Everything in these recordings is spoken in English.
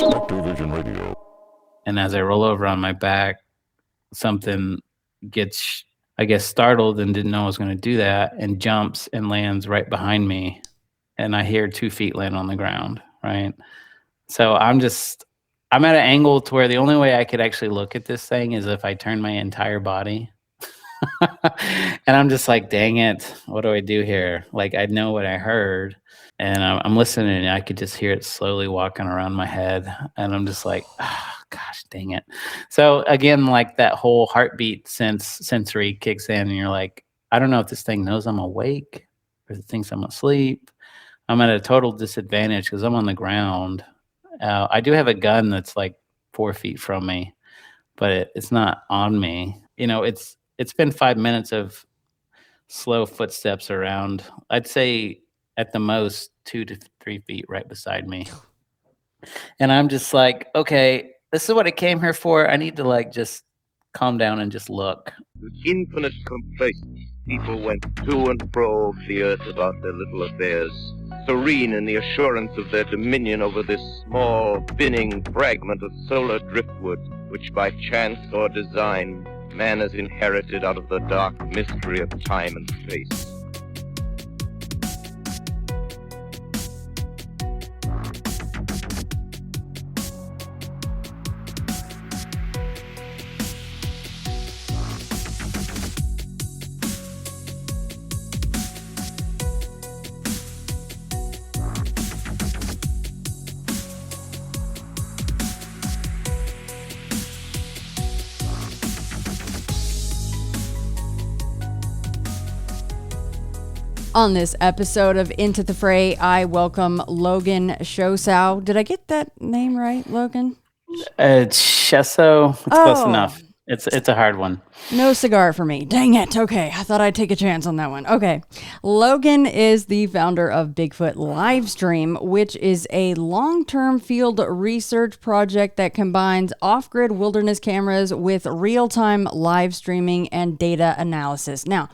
Spectrovision Radio. And as I roll over on my back, something gets, I guess, startled and didn't know I was going to do that, and jumps and lands right behind me. And I hear 2 feet land on the ground, right? So I'm at an angle to where the only way I could actually look at this thing is if I turn my entire body. And I'm just like, dang it, what do I do here? Like, I know what I heard, and I'm listening, and I could just hear it slowly walking around my head. And I'm just like, oh, gosh, dang it. So again, like that whole heartbeat sensory kicks in, and you're like, I don't know if this thing knows I'm awake or if it thinks I'm asleep. I'm at a total disadvantage because I'm on the ground. I do have a gun that's like 4 feet from me, but it's not on me. It's been 5 minutes of slow footsteps around. I'd say at the most 2 to 3 feet right beside me. And I'm just like, okay, this is what I came here for. I need to like just calm down and just look. With infinite complacence, people went to and fro over the earth about their little affairs, serene in the assurance of their dominion over this small, spinning fragment of solar driftwood, which by chance or design man has inherited out of the dark mystery of time and space. On this episode of Into the Fray, I welcome Logan Schoessow. Did I get that name right, Logan? It's Schoessow. It's close enough. It's a hard one. No cigar for me. Dang it. Okay, I thought I'd take a chance on that one. Okay. Logan is the founder of Bigfoot Livestream, which is a long-term field research project that combines off-grid wilderness cameras with real-time live streaming and data analysis. Now,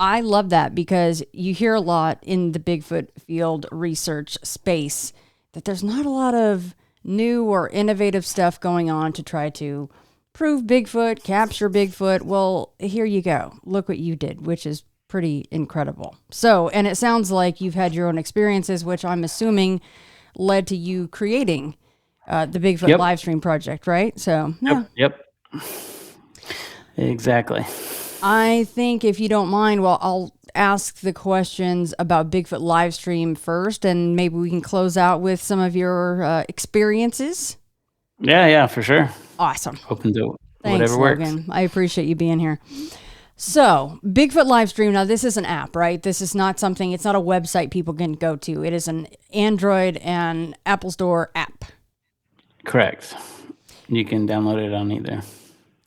I love that because you hear a lot in the Bigfoot field research space that there's not a lot of new or innovative stuff going on to try to prove Bigfoot, capture Bigfoot. Well, here you go. Look what you did, which is pretty incredible. So, and it sounds like you've had your own experiences, which I'm assuming led to you creating the Bigfoot Livestream project, right? So, yeah. Yep. Exactly. I think if you don't mind, well, I'll ask the questions about Bigfoot Livestream first, and maybe we can close out with some of your experiences. Yeah, for sure. Awesome. Open to Thanks, whatever works. Logan. I appreciate you being here. So, Bigfoot Livestream, now this is an app, right? This is not something, it's not a website people can go to. It is an Android and Apple Store app. Correct. You can download it on either.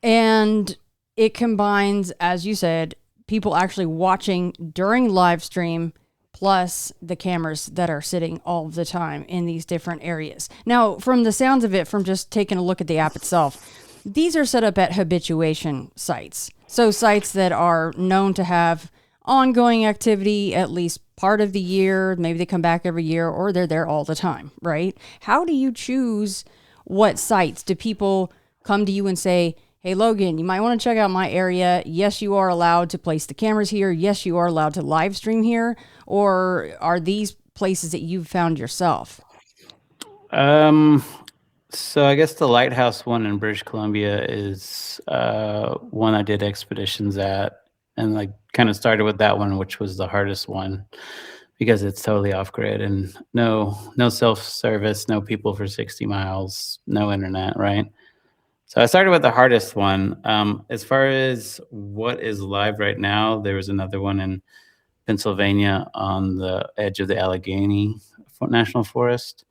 And it combines, as you said, people actually watching during live stream plus the cameras that are sitting all the time in these different areas. Now, from the sounds of it, from just taking a look at the app itself, these are set up at habituation sites. So sites that are known to have ongoing activity at least part of the year. Maybe they come back every year or they're there all the time, right? How do you choose what sites? Do people come to you and say, hey, Logan, you might want to check out my area. Yes, you are allowed to place the cameras here. Yes, you are allowed to live stream here. Or are these places that you've found yourself? So I guess the Lighthouse one in British Columbia is one I did expeditions at, and like kind of started with that one, which was the hardest one because it's totally off grid and no self-service, no people for 60 miles, no internet, right? So I started with the hardest one. As far as what is live right now, there was another one in Pennsylvania on the edge of the Allegheny National Forest.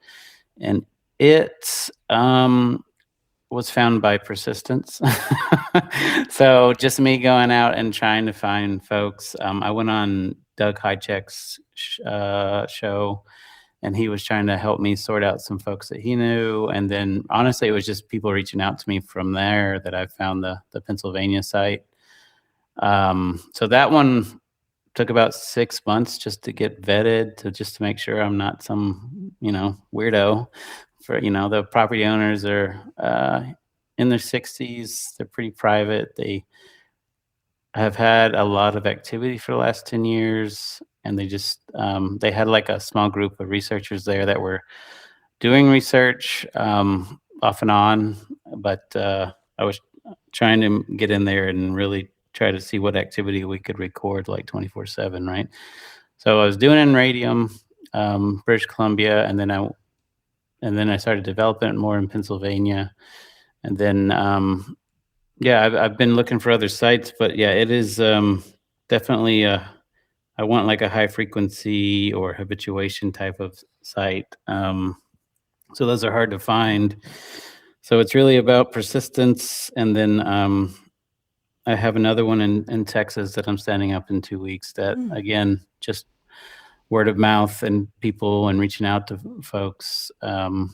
And it was found by persistence. So just me going out and trying to find folks. I went on Doug Hicheck's show, and he was trying to help me sort out some folks that he knew. And then honestly, it was just people reaching out to me from there that I found the Pennsylvania site. So that one took about 6 months just to get vetted, to make sure I'm not some, weirdo for the property owners are in their 60s. They're pretty private. They have had a lot of activity for the last 10 years, and they had like a small group of researchers there that were doing research off and on, but I was trying to get in there and really try to see what activity we could record like 24/7, right? So I was doing it in Radium, British Columbia, and then I started developing it more in Pennsylvania, and then yeah, I've been looking for other sites, but yeah, it is definitely I want like a high frequency or habituation type of site. So those are hard to find. So it's really about persistence, and then I have another one in Texas that I'm standing up in 2 weeks. That again, just word of mouth and people and reaching out to folks, and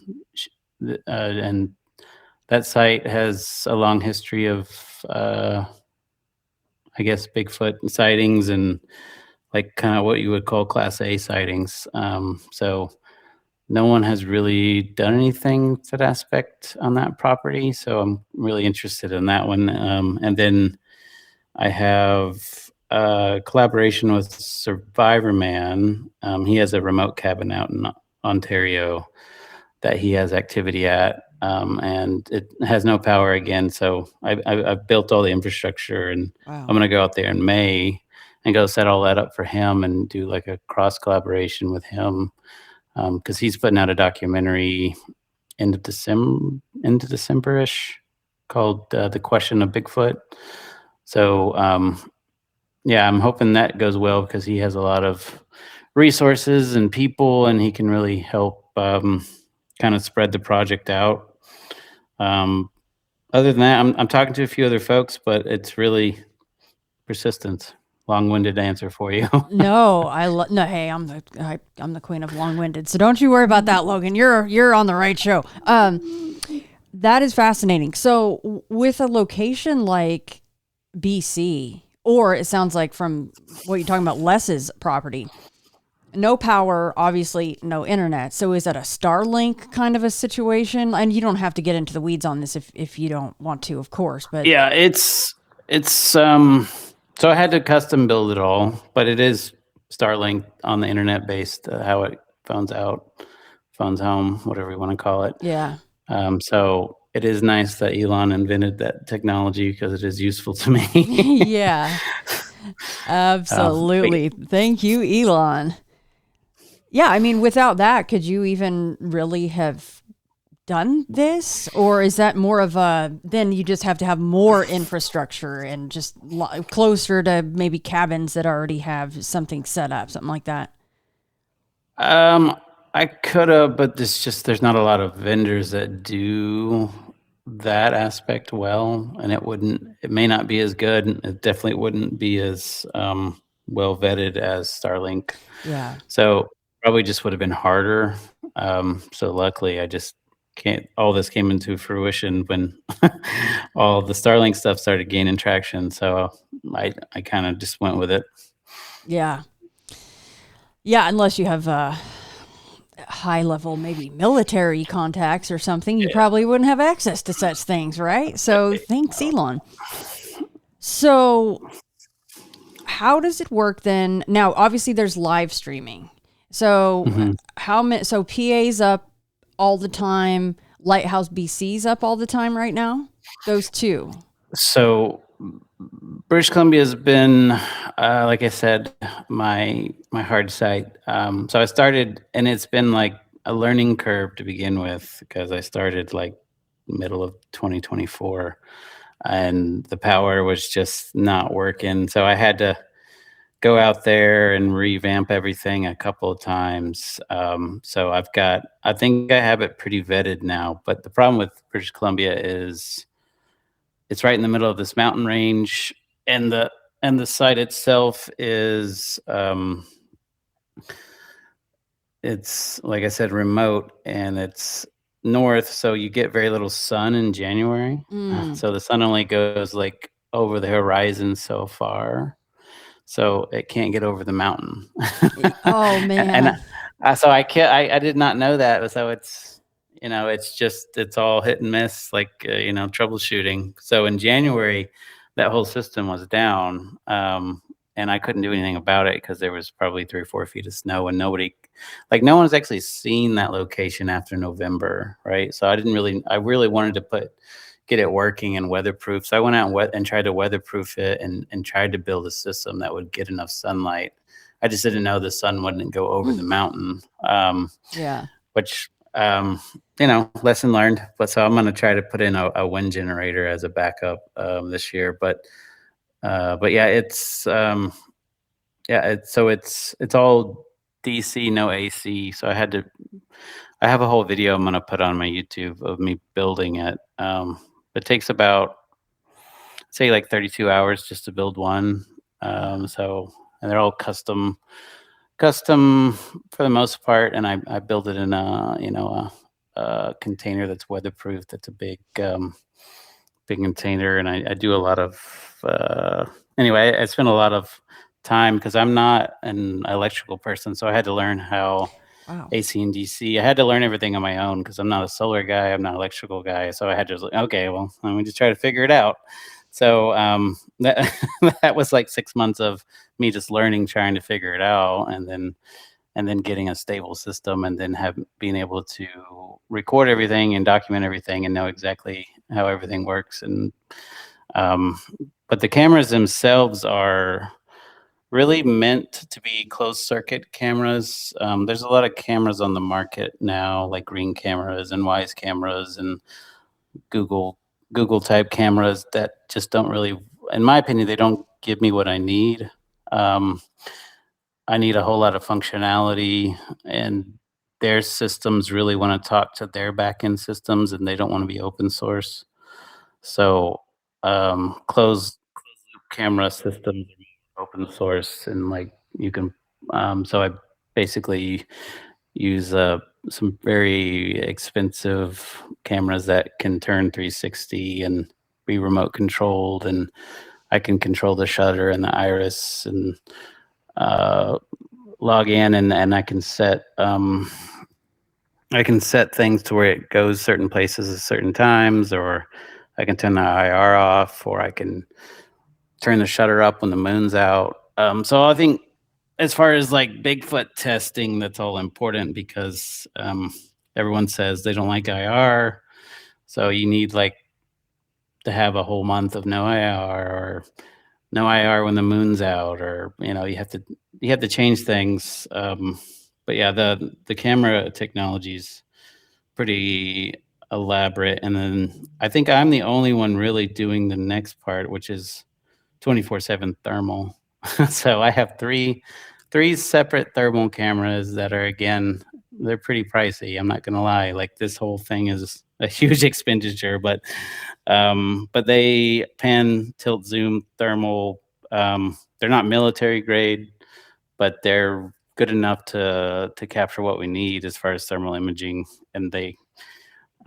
that site has a long history of, I guess, Bigfoot sightings and like kind of what you would call Class A sightings. So no one has really done anything to that aspect on that property. So I'm really interested in that one. And then I have a collaboration with Survivor Man. He has a remote cabin out in Ontario that he has activity at. And it has no power again. So I've built all the infrastructure, and Wow. I'm going to go out there in May and go set all that up for him and do like a cross collaboration with him. Because he's putting out a documentary into December-ish called The Question of Bigfoot. So yeah, I'm hoping that goes well because he has a lot of resources and people, and he can really help kind of spread the project out. Other than that, I'm talking to a few other folks, but it's really persistence. Long-winded answer for you. No, no. Hey, I'm the queen of long-winded, so don't you worry about that, Logan. You're on the right show. That is fascinating. So, with a location like BC, or it sounds like from what you're talking about, Les's property, no power, obviously no internet. So, is that a Starlink kind of a situation? And you don't have to get into the weeds on this if you don't want to, of course. But yeah, it's so I had to custom build it all, but it is Starlink on the internet based, how it phones out, phones home, whatever you want to call it. yeah. So it is nice that Elon invented that technology because it is useful to me. Yeah, absolutely. Thank you, Elon. Yeah, I mean, without that, could you even really have done this? Or is that more of then you just have to have more infrastructure and just closer to maybe cabins that already have something set up, something like that? I could have, but there's not a lot of vendors that do that aspect well, and it may not be as good. It definitely wouldn't be as well vetted as Starlink. Yeah. So probably just would have been harder. So luckily I just all this came into fruition when all the Starlink stuff started gaining traction. So I kind of just went with it. Yeah. Yeah, unless you have high level, maybe military contacts or something, you probably wouldn't have access to such things, right? So thanks, Elon. So how does it work then? Now, obviously there's live streaming. So so PA's up all the time, Lighthouse BC's up all the time right now? Those two. So British Columbia has been, like I said, my hard site. So I started, and it's been like a learning curve to begin with because I started like middle of 2024, and the power was just not working. So I had to go out there and revamp everything a couple of times. So I think I have it pretty vetted now. But the problem with British Columbia is it's right in the middle of this mountain range, and the site itself is it's, like I said, remote, and it's north, so you get very little sun in January. So the sun only goes like over the horizon so far, so it can't get over the mountain. Oh man. And so I did not know that. So it's it's all hit and miss, like, troubleshooting. So in January, that whole system was down, and I couldn't do anything about it because there was probably 3 or 4 feet of snow, and no one's actually seen that location after November, right? So I really wanted to get it working and weatherproof. So I went out and tried to weatherproof it and tried to build a system that would get enough sunlight. I just didn't know the sun wouldn't go over the mountain. Yeah. Which lesson learned. But so I'm going to try to put in a wind generator as a backup this year. But yeah, it's it's all DC, no AC. So I have a whole video I'm going to put on my YouTube of me building it. It takes about, say, like 32 hours just to build one. And they're all custom for the most part. And I build it in a container that's weatherproof. That's a big container. And I do a lot of, anyway, I spent a lot of time because I'm not an electrical person. So I had to learn how AC and DC. I had to learn everything on my own because I'm not a solar guy. I'm not an electrical guy. So I had to, okay, well, let me just try to figure it out. So that was like 6 months of me just learning, trying to figure it out, and then getting a stable system, and then being able to record everything and document everything and know exactly how everything works. And but the cameras themselves are really meant to be closed circuit cameras. There's a lot of cameras on the market now, like Ring cameras and Wise cameras and Google type cameras that just don't really, in my opinion, they don't give me what I need. I need a whole lot of functionality, and their systems really want to talk to their backend systems, and they don't want to be open source. So closed loop camera systems are open source, and like you can. So I basically use some very expensive cameras that can turn 360 and be remote controlled, and I can control the shutter and the iris and log in, and I can set things to where it goes certain places at certain times, or I can turn the IR off, or I can turn the shutter up when the moon's out. So I think as far as like Bigfoot testing, that's all important because everyone says they don't like IR. So you need like to have a whole month of no IR, or no IR when the moon's out, or you have to change things. But yeah, the camera technology is pretty elaborate. And then I think I'm the only one really doing the next part, which is 24/7 thermal. So I have three separate thermal cameras that are, again, they're pretty pricey. I'm not gonna lie. Like, this whole thing is a huge expenditure, but they pan, tilt, zoom, thermal. They're not military grade, but they're good enough to capture what we need as far as thermal imaging. And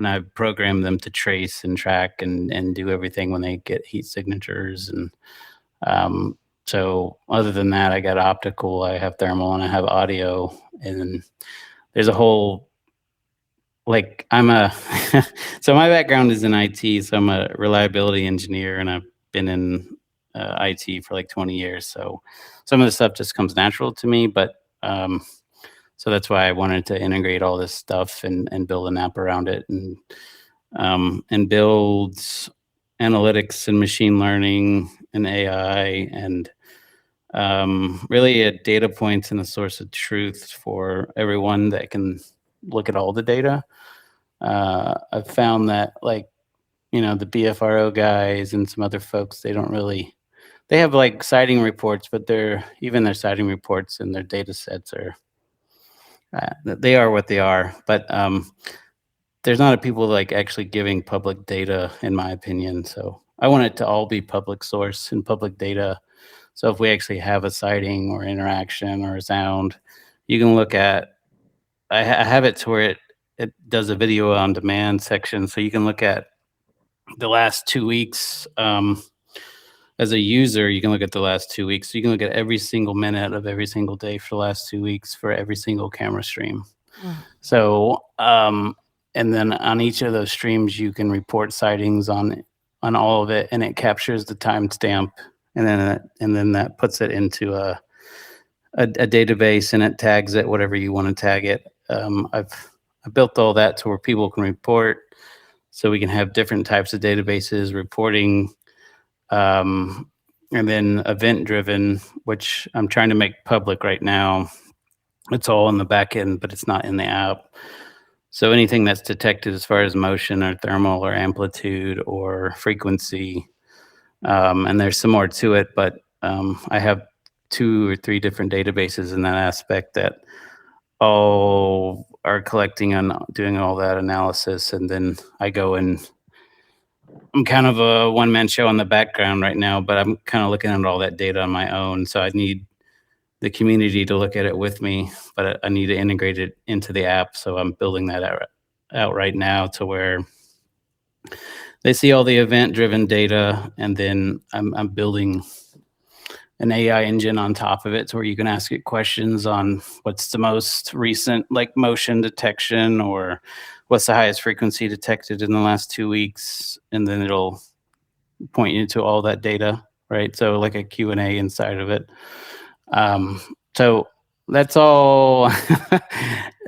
I program them to trace and track and do everything when they get heat signatures. And so other than that, I got optical, I have thermal, and I have audio. And there's a whole, like, so my background is in IT, so I'm a reliability engineer, and I've been in IT for like 20 years. So some of the stuff just comes natural to me, but so that's why I wanted to integrate all this stuff and build an app around it, and build analytics and machine learning and AI, and really a data points and a source of truth for everyone that can look at all the data. I've found that, like, the BFRO guys and some other folks, they have like sighting reports, but their sighting reports and their data sets are, they are what they are. But there's not a people like actually giving public data, in my opinion. So I want it to all be public source and public data. So if we actually have a sighting or interaction or a sound, you can look at, I have it to where it does a video on demand section. So you can look at the last 2 weeks. As a user, you can look at the last 2 weeks. So you can look at every single minute of every single day for the last 2 weeks for every single camera stream. So and then on each of those streams, you can report sightings on all of it, and it captures the timestamp, and then that puts it into a database, and it tags it whatever you want to tag it. I built all that to where people can report, so we can have different types of databases reporting, and then event driven, which I'm trying to make public right now. It's all in the back end, but it's not in the app. So anything that's detected as far as motion or thermal or amplitude or frequency, and there's some more to it, but I have 2 or 3 different databases in that aspect that all are collecting and doing all that analysis, and then I go and I'm kind of a one-man show in the background right now, but I'm kind of looking at all that data on my own. So I need the community to look at it with me, but I need to integrate it into the app. So I'm building that out right now to where they see all the event-driven data, and then I'm building an AI engine on top of it to where you can ask it questions on what's the most recent like motion detection, or what's the highest frequency detected in the last 2 weeks, and then it'll point you to all that data, right? So like a Q&A inside of it. So that's all.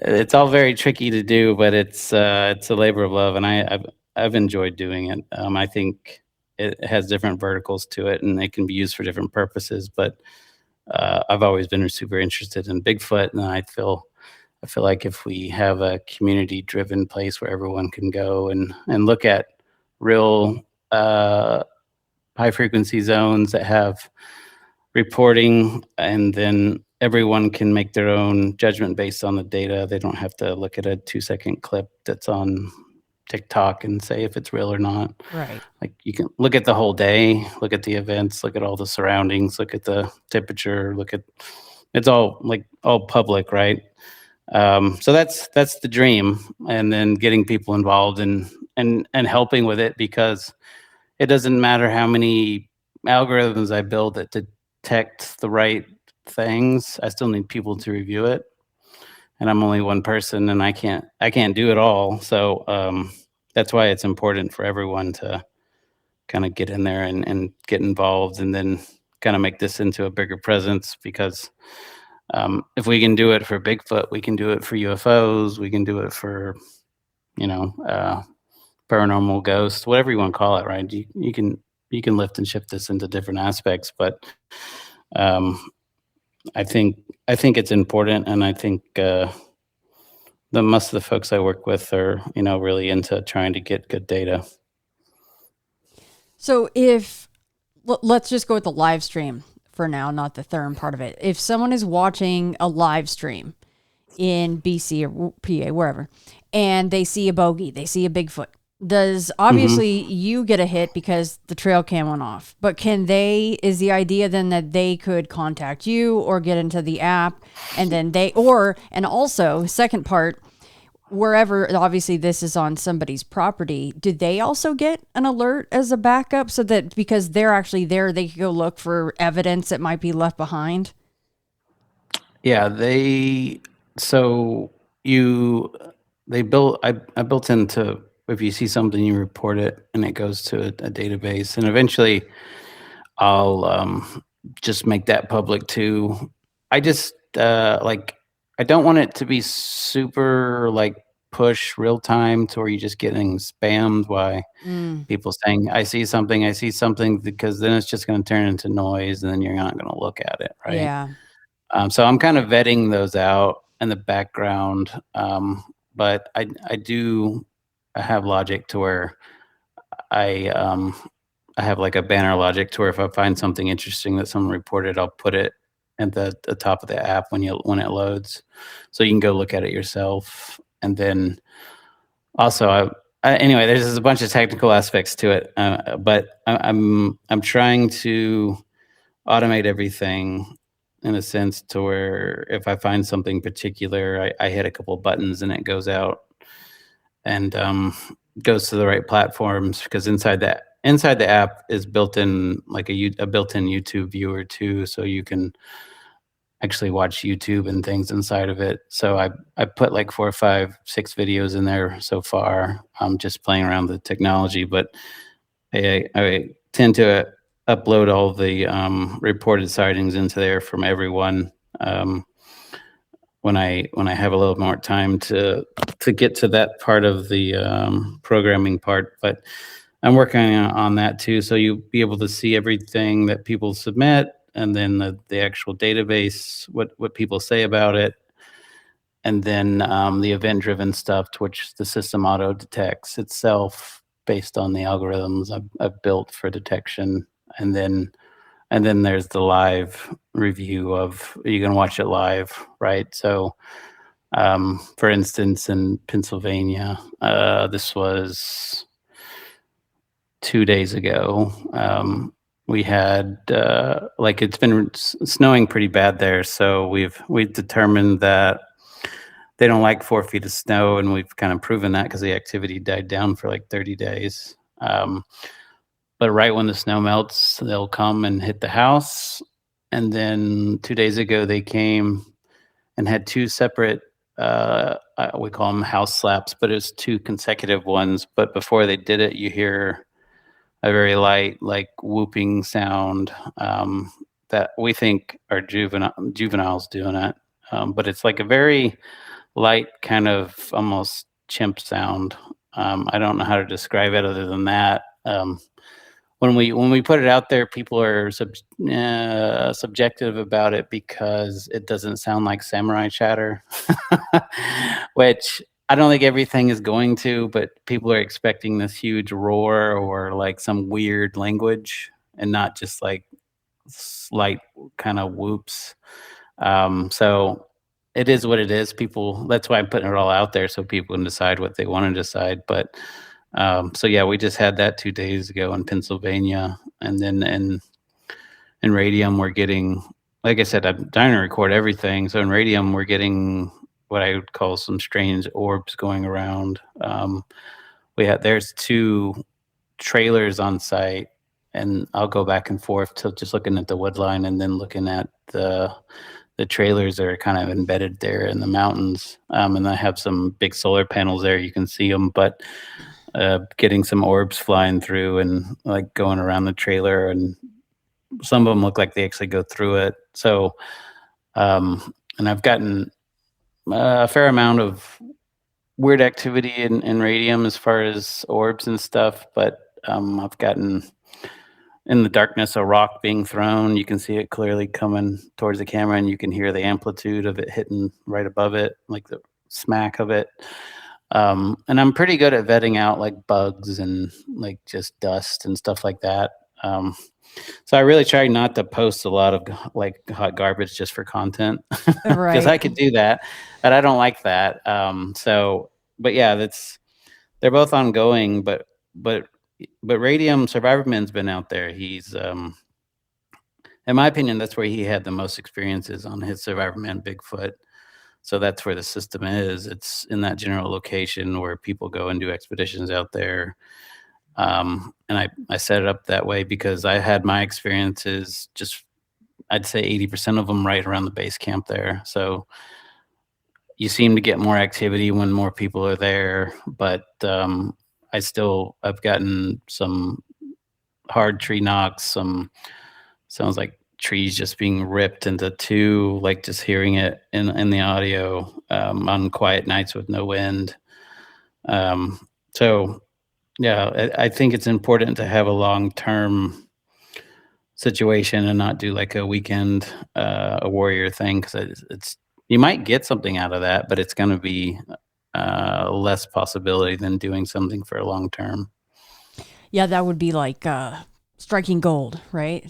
It's all very tricky to do, but it's a labor of love, and I've enjoyed doing it. I think it has different verticals to it, and it can be used for different purposes. But I've always been super interested in Bigfoot, and I feel like if we have a community-driven place where everyone can go and look at real high-frequency zones that have reporting, and then everyone can make their own judgment based on the data. They don't have to look at a 2-second clip that's on TikTok and say if it's real or not. Right. Like, you can look at the whole day, look at the events, look at all the surroundings, look at the temperature, it's all public, right? So that's the dream, and then getting people involved and helping with it, because it doesn't matter how many algorithms I build that detect the right things. I still need people to review it, and I'm only one person, and I can't do it all. So that's why it's important for everyone to kind of get in there and get involved, and then kind of make this into a bigger presence, because if we can do it for Bigfoot, we can do it for UFOs, we can do it for, paranormal ghosts, whatever you want to call it, right? You can lift and shift this into different aspects, but I think it's important, and I think most of the folks I work with are, really into trying to get good data. So let's just go with the live stream for now, not the therm part of it. If someone is watching a live stream in BC or PA, wherever, and they see a bogey, they see a Bigfoot, does obviously you get a hit because the trail cam went off, but is the idea then that they could contact you or get into the app, and then and also second part, wherever, obviously this is on somebody's property, do they also get an alert as a backup, so that because they're actually there, they can go look for evidence that might be left behind? Yeah, I built into, if you see something, you report it, and it goes to a database, and eventually I'll just make that public too. I just I don't want it to be super push real time to where you're just getting spammed by people saying, I see something, because then it's just going to turn into noise, and then you're not going to look at it, right? Yeah. So I'm kind of vetting those out in the background, but I have logic to where I have like a banner logic to where if I find something interesting that someone reported, I'll put it at the top of the app when it loads, so you can go look at it yourself. And then also, anyway, there's just a bunch of technical aspects to it, but I'm trying to automate everything in a sense to where if I find something particular, I hit a couple of buttons and it goes out and goes to the right platforms, because inside the app is built in like a built-in YouTube viewer too, so you can actually watch YouTube and things inside of it. So I put like 4, 5, 6 videos in there so far. I'm just playing around with the technology, but I tend to upload all the reported sightings into there from everyone. When I have a little more time to get to that part of the programming part, but I'm working on that too. So you'll be able to see everything that people submit, and then the actual database, what people say about it, and then the event-driven stuff, which the system auto detects itself based on the algorithms I've built for detection, and then there's the live review of, you can watch it live, right? So, for instance, in Pennsylvania, this was 2 days ago. We had like, it's been snowing pretty bad there, so we've determined that they don't like 4 feet of snow, and we've kind of proven that because the activity died down for like 30 days. But right when the snow melts, they'll come and hit the house. And then 2 days ago, they came and had 2 separate, we call them house slaps, but it's 2 consecutive ones. But before they did it, you hear a very light, like whooping sound that we think are juveniles doing it. But it's like a very light, kind of almost chimp sound. I don't know how to describe it other than that. When we put it out there, people are subjective about it because it doesn't sound like samurai chatter, which I don't think everything is going to, but people are expecting this huge roar or like some weird language, and not just like slight kind of whoops. So it is what it is. People, that's why I'm putting it all out there so people can decide what they want to decide. But so yeah, we just had that 2 days ago in Pennsylvania, and then in Radium we're getting, like I said, I'm trying to record everything. So in Radium we're getting what I would call some strange orbs going around. There's 2 trailers on site, and I'll go back and forth to just looking at the wood line and then looking at the trailers that are kind of embedded there in the mountains. And I have some big solar panels there. You can see them, but getting some orbs flying through and like going around the trailer, and some of them look like they actually go through it. So, and I've gotten a fair amount of weird activity in Radium as far as orbs and stuff, but I've gotten, in the darkness, a rock being thrown. You can see it clearly coming towards the camera, and you can hear the amplitude of it hitting right above it, like the smack of it. And I'm pretty good at vetting out like bugs and like just dust and stuff like that. So I really try not to post a lot of like hot garbage just for content, because Right. I could do that, but I don't like that. But yeah, they're both ongoing. But Radium Survivorman's been out there. He's in my opinion, that's where he had the most experiences on his Survivorman Bigfoot. So that's where the system is. It's in that general location where people go and do expeditions out there. And I set it up that way because I had my experiences, just I'd say 80% of them right around the base camp there. So you seem to get more activity when more people are there, but I've gotten some hard tree knocks, some sounds like trees just being ripped into 2, like just hearing it in the audio on quiet nights with no wind. So yeah, I think it's important to have a long-term situation and not do like a weekend, a warrior thing, because it's you might get something out of that, but it's going to be less possibility than doing something for a long term. Yeah, that would be like striking gold, right?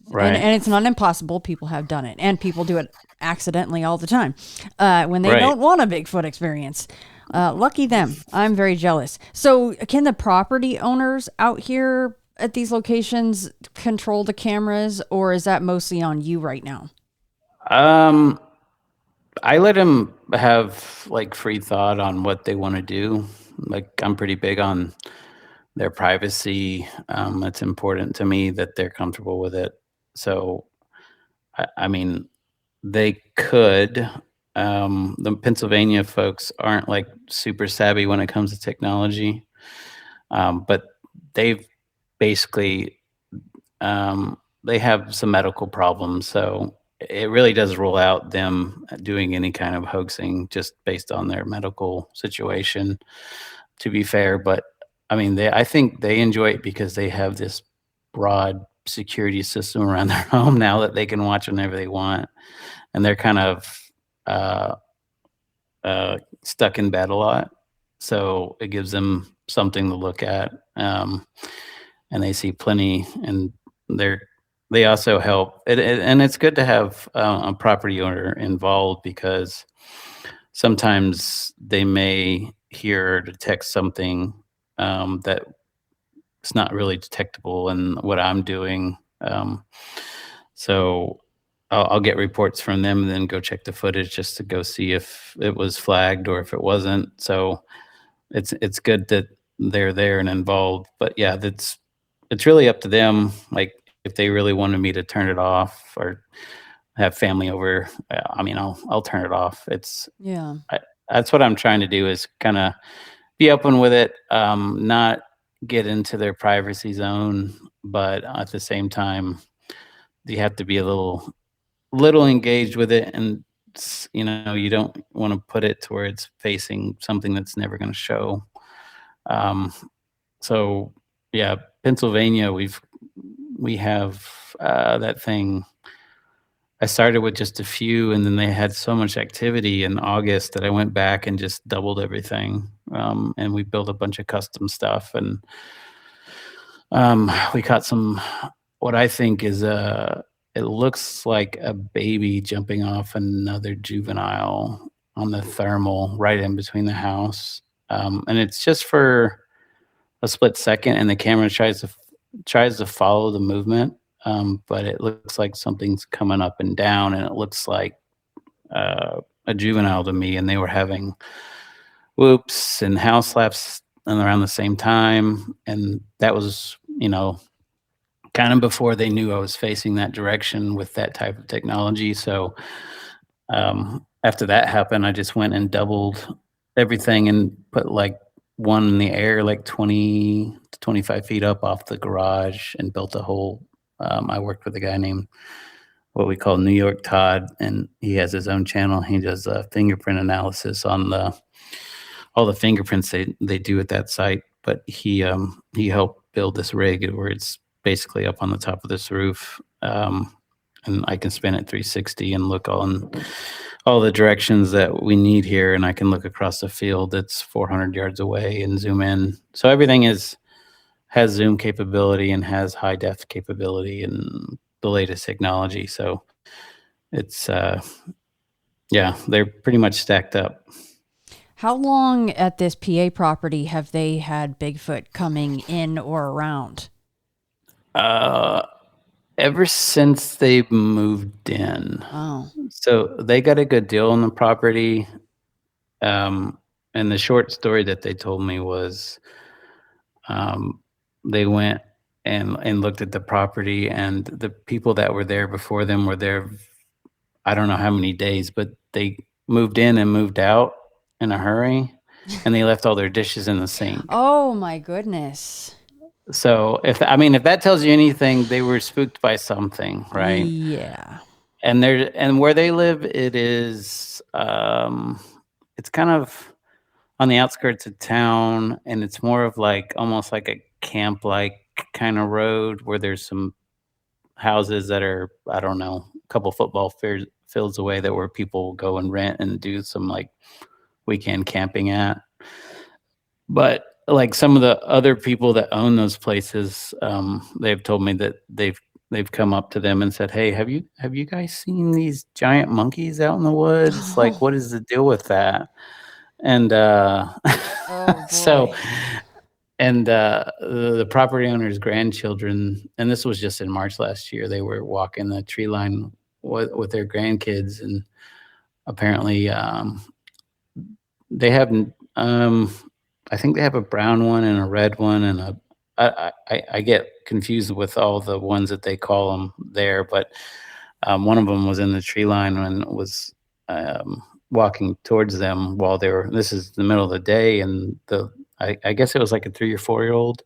Right. And it's not impossible. People have done it, and people do it accidentally all the time when they Right. don't want a Bigfoot experience. Lucky them. I'm very jealous. So, can the property owners out here at these locations control the cameras, or is that mostly on you right now? I let them have like free thought on what they want to do. Like, I'm pretty big on their privacy. It's important to me that they're comfortable with it. So, I mean, they could. The Pennsylvania folks aren't like super savvy when it comes to technology, but they've basically they have some medical problems, so it really does rule out them doing any kind of hoaxing just based on their medical situation. To be fair, but I mean, I think they enjoy it because they have this broad security system around their home now that they can watch whenever they want, and they're kind of uh, stuck in bed a lot, so it gives them something to look at, and they see plenty, and they also help. And it's good to have a property owner involved because sometimes they may hear or detect something that it's not really detectable in what I'm doing. So I'll get reports from them and then go check the footage just to go see if it was flagged or if it wasn't. So it's good that they're there and involved. But yeah, it's really up to them. Like if they really wanted me to turn it off or have family over, I mean, I'll turn it off. Yeah. That's what I'm trying to do is kind of be open with it, not get into their privacy zone, but at the same time, you have to be a little engaged with it, and you don't want to put it to where it's facing something that's never going to show. Um, so yeah, Pennsylvania, we have that thing. I started with just a few, and then they had so much activity in August that I went back and just doubled everything. And we built a bunch of custom stuff, and we caught some what I think is it looks like a baby jumping off another juvenile on the thermal right in between the house. And it's just for a split second, and the camera tries to follow the movement, but it looks like something's coming up and down, and it looks like a juvenile to me, and they were having whoops and house slaps and around the same time, and that was kind of before they knew I was facing that direction with that type of technology. So after that happened, I just went and doubled everything and put like one in the air, like 20 to 25 feet up off the garage, and built a whole. I worked with a guy named what we call New York Todd, and he has his own channel. He does fingerprint analysis on all the fingerprints they do at that site. But he helped build this rig where it's basically up on the top of this roof, and I can spin it 360 and look on all the directions that we need here, and I can look across the field that's 400 yards away and zoom in. So everything has zoom capability and has high def capability and the latest technology. So it's yeah, they're pretty much stacked up. How long at this PA property have they had Bigfoot coming in or around? Ever since they moved in. Oh. So they got a good deal on the property. And the short story that they told me was they went and looked at the property, and the people that were there before them were there, I don't know how many days, but they moved in and moved out in a hurry, and they left all their dishes in the sink. Oh my goodness. So if that tells you anything, they were spooked by something, right? Yeah. And where they live, it is it's kind of on the outskirts of town, and it's more of like almost like a camp like kind of road where there's some houses that are, I don't know, a couple football fields away that where people go and rent and do some like weekend camping at. But like some of the other people that own those places, they've told me that they've come up to them and said, "Hey, have you guys seen these giant monkeys out in the woods? Like, what is the deal with that?" And Oh so, boy. and the property owner's grandchildren, and this was just in March last year, they were walking the tree line with their grandkids, and apparently they have I think they have a brown one and a red one, and I get confused with all the ones that they call them there, but One of them was in the tree line and was walking towards them while they were. This is the middle of the day, and I guess it was like a 3 or 4-year-old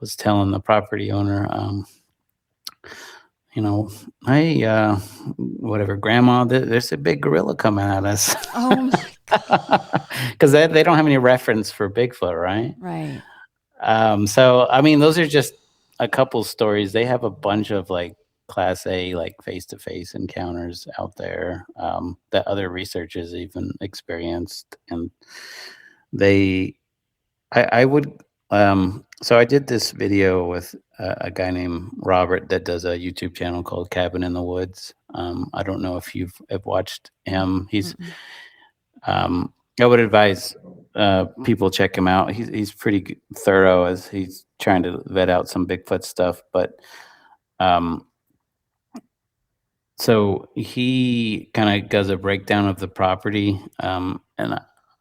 was telling the property owner, hey, whatever, grandma, there's a big gorilla coming at us. Oh my. Because they don't have any reference for Bigfoot, right? Right. So, I mean, those are just a couple stories. They have a bunch of like class A, like face-to-face encounters out there that other researchers even experienced. And I would, so I did this video with a guy named Robert that does a YouTube channel called Cabin in the Woods. I don't know if have watched him. He's, I would advise people check him out. He's pretty thorough as he's trying to vet out some Bigfoot stuff. But so he kind of does a breakdown of the property, and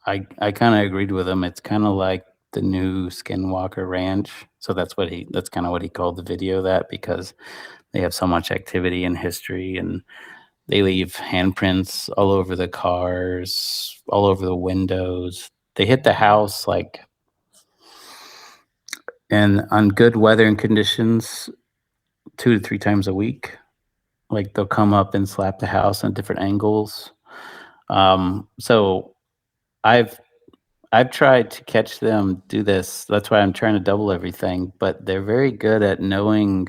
I kind of agreed with him. It's kind of like the new Skinwalker Ranch. So that's kind of what he called the video, that because they have so much activity and history, and they leave handprints all over the cars, all over the windows. They hit the house like, and on good weather and conditions, 2 to 3 times a week. Like they'll come up and slap the house on different angles. So I've tried to catch them do this. That's why I'm trying to double everything. But they're very good at knowing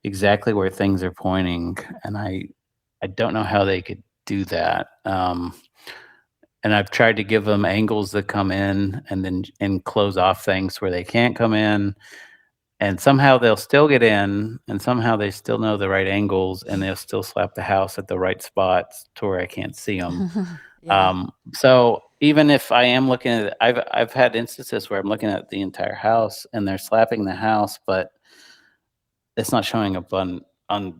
exactly where things are pointing, and I don't know how they could do that. And I've tried to give them angles that come in and close off things where they can't come in. And somehow they'll still get in, and somehow they still know the right angles, and they'll still slap the house at the right spots to where I can't see them. Yeah. So even if I am looking at, I've had instances where I'm looking at the entire house and they're slapping the house, but it's not showing up on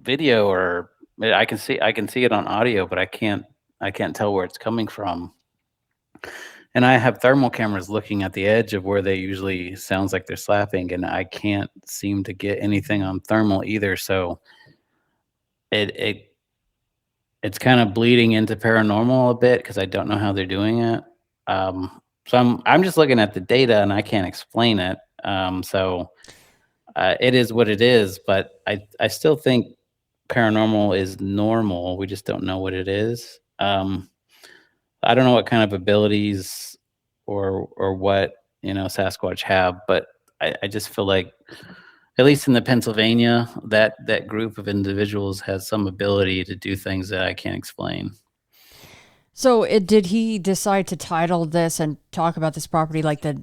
video, or I can see it on audio, but I can't tell where it's coming from. And I have thermal cameras looking at the edge of where they usually sounds like they're slapping, and I can't seem to get anything on thermal either. So it's kind of bleeding into paranormal a bit because I don't know how they're doing it. So I'm just looking at the data and I can't explain it. So it is what it is, but I still think paranormal is normal. We just don't know what it is. I don't know what kind of abilities or what, Sasquatch have, but I just feel like, at least in the Pennsylvania, that group of individuals has some ability to do things that I can't explain. So did he decide to title this and talk about this property like the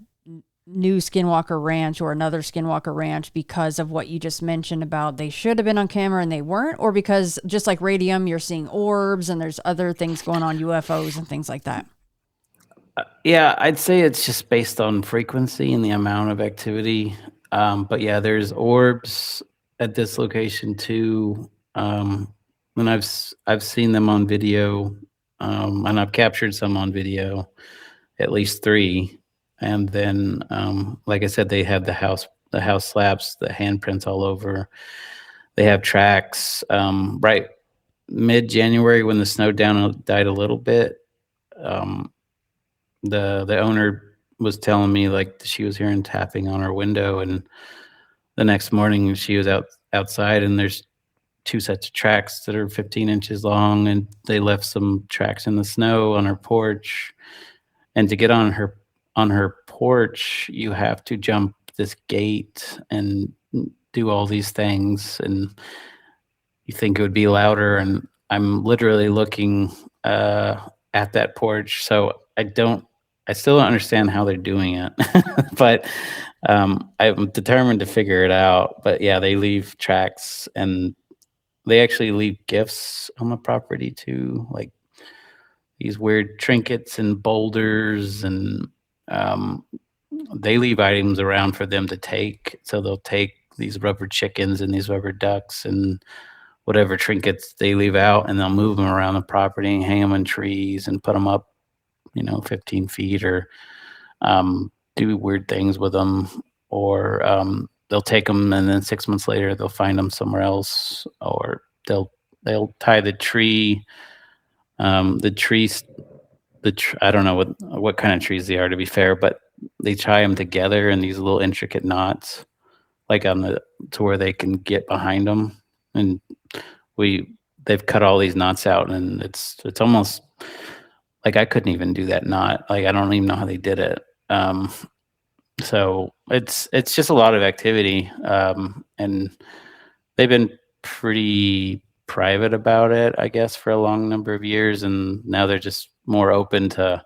new Skinwalker Ranch or another Skinwalker Ranch because of what you just mentioned about they should have been on camera and they weren't, or because just like Radium, you're seeing orbs and there's other things going on, UFOs and things like that? Yeah, I'd say it's just based on frequency and the amount of activity. But yeah, there's orbs at this location too. And I've seen them on video, and I've captured some on video, at least 3. And then, like I said, they have the house slabs, the handprints all over. They have tracks. Right mid-January, when the snow died a little bit, the owner was telling me like she was hearing tapping on her window, and the next morning she was outside, and there's 2 sets of tracks that are 15 inches long, and they left some tracks in the snow on her porch. And to get on her porch, you have to jump this gate and do all these things, and you think it would be louder, and I'm literally looking at that porch. So I still don't understand how they're doing it, but I'm determined to figure it out. But yeah, they leave tracks, and they actually leave gifts on the property too, like these weird trinkets and boulders, and they leave items around for them to take. So they'll take these rubber chickens and these rubber ducks and whatever trinkets they leave out, and they'll move them around the property and hang them in trees and put them up, 15 feet, or do weird things with them. Or they'll take them, and then 6 months later they'll find them somewhere else, or they'll they'll tie the tree, the trees, I don't know what kind of trees they are, to be fair, but they tie them together in these little intricate knots, like to where they can get behind them. And they've cut all these knots out, and it's almost like I couldn't even do that knot. Like, I don't even know how they did it. So it's just a lot of activity. And they've been pretty private about it, I guess, for a long number of years. And now they're just more open to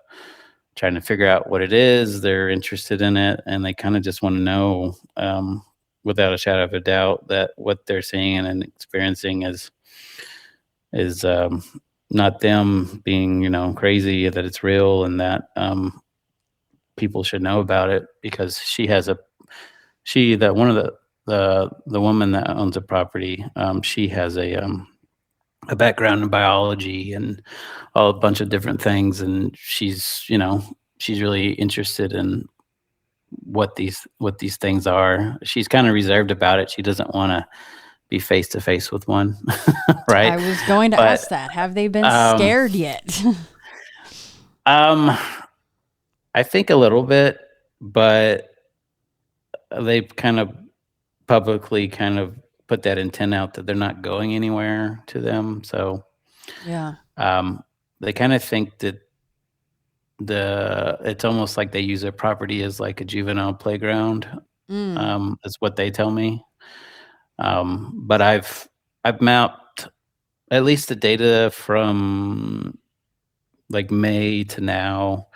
trying to figure out what it is. They're interested in it, and they kind of just want to know, without a shadow of a doubt, that what they're seeing and experiencing is not them being, crazy, that it's real, and that people should know about it, because one of the woman that owns the property, she has a background in biology and a bunch of different things, and she's really interested in what these things are. She's kind of reserved about it. She doesn't want to be face to face with one, right? I was going to ask that. Have they been scared yet? I think a little bit, but they've kind of publicly put that intent out that they're not going anywhere to them. So yeah, they kind of think that it's almost like they use their property as like a juvenile playground. Is what they tell me. But I've mapped at least the data from like May to now,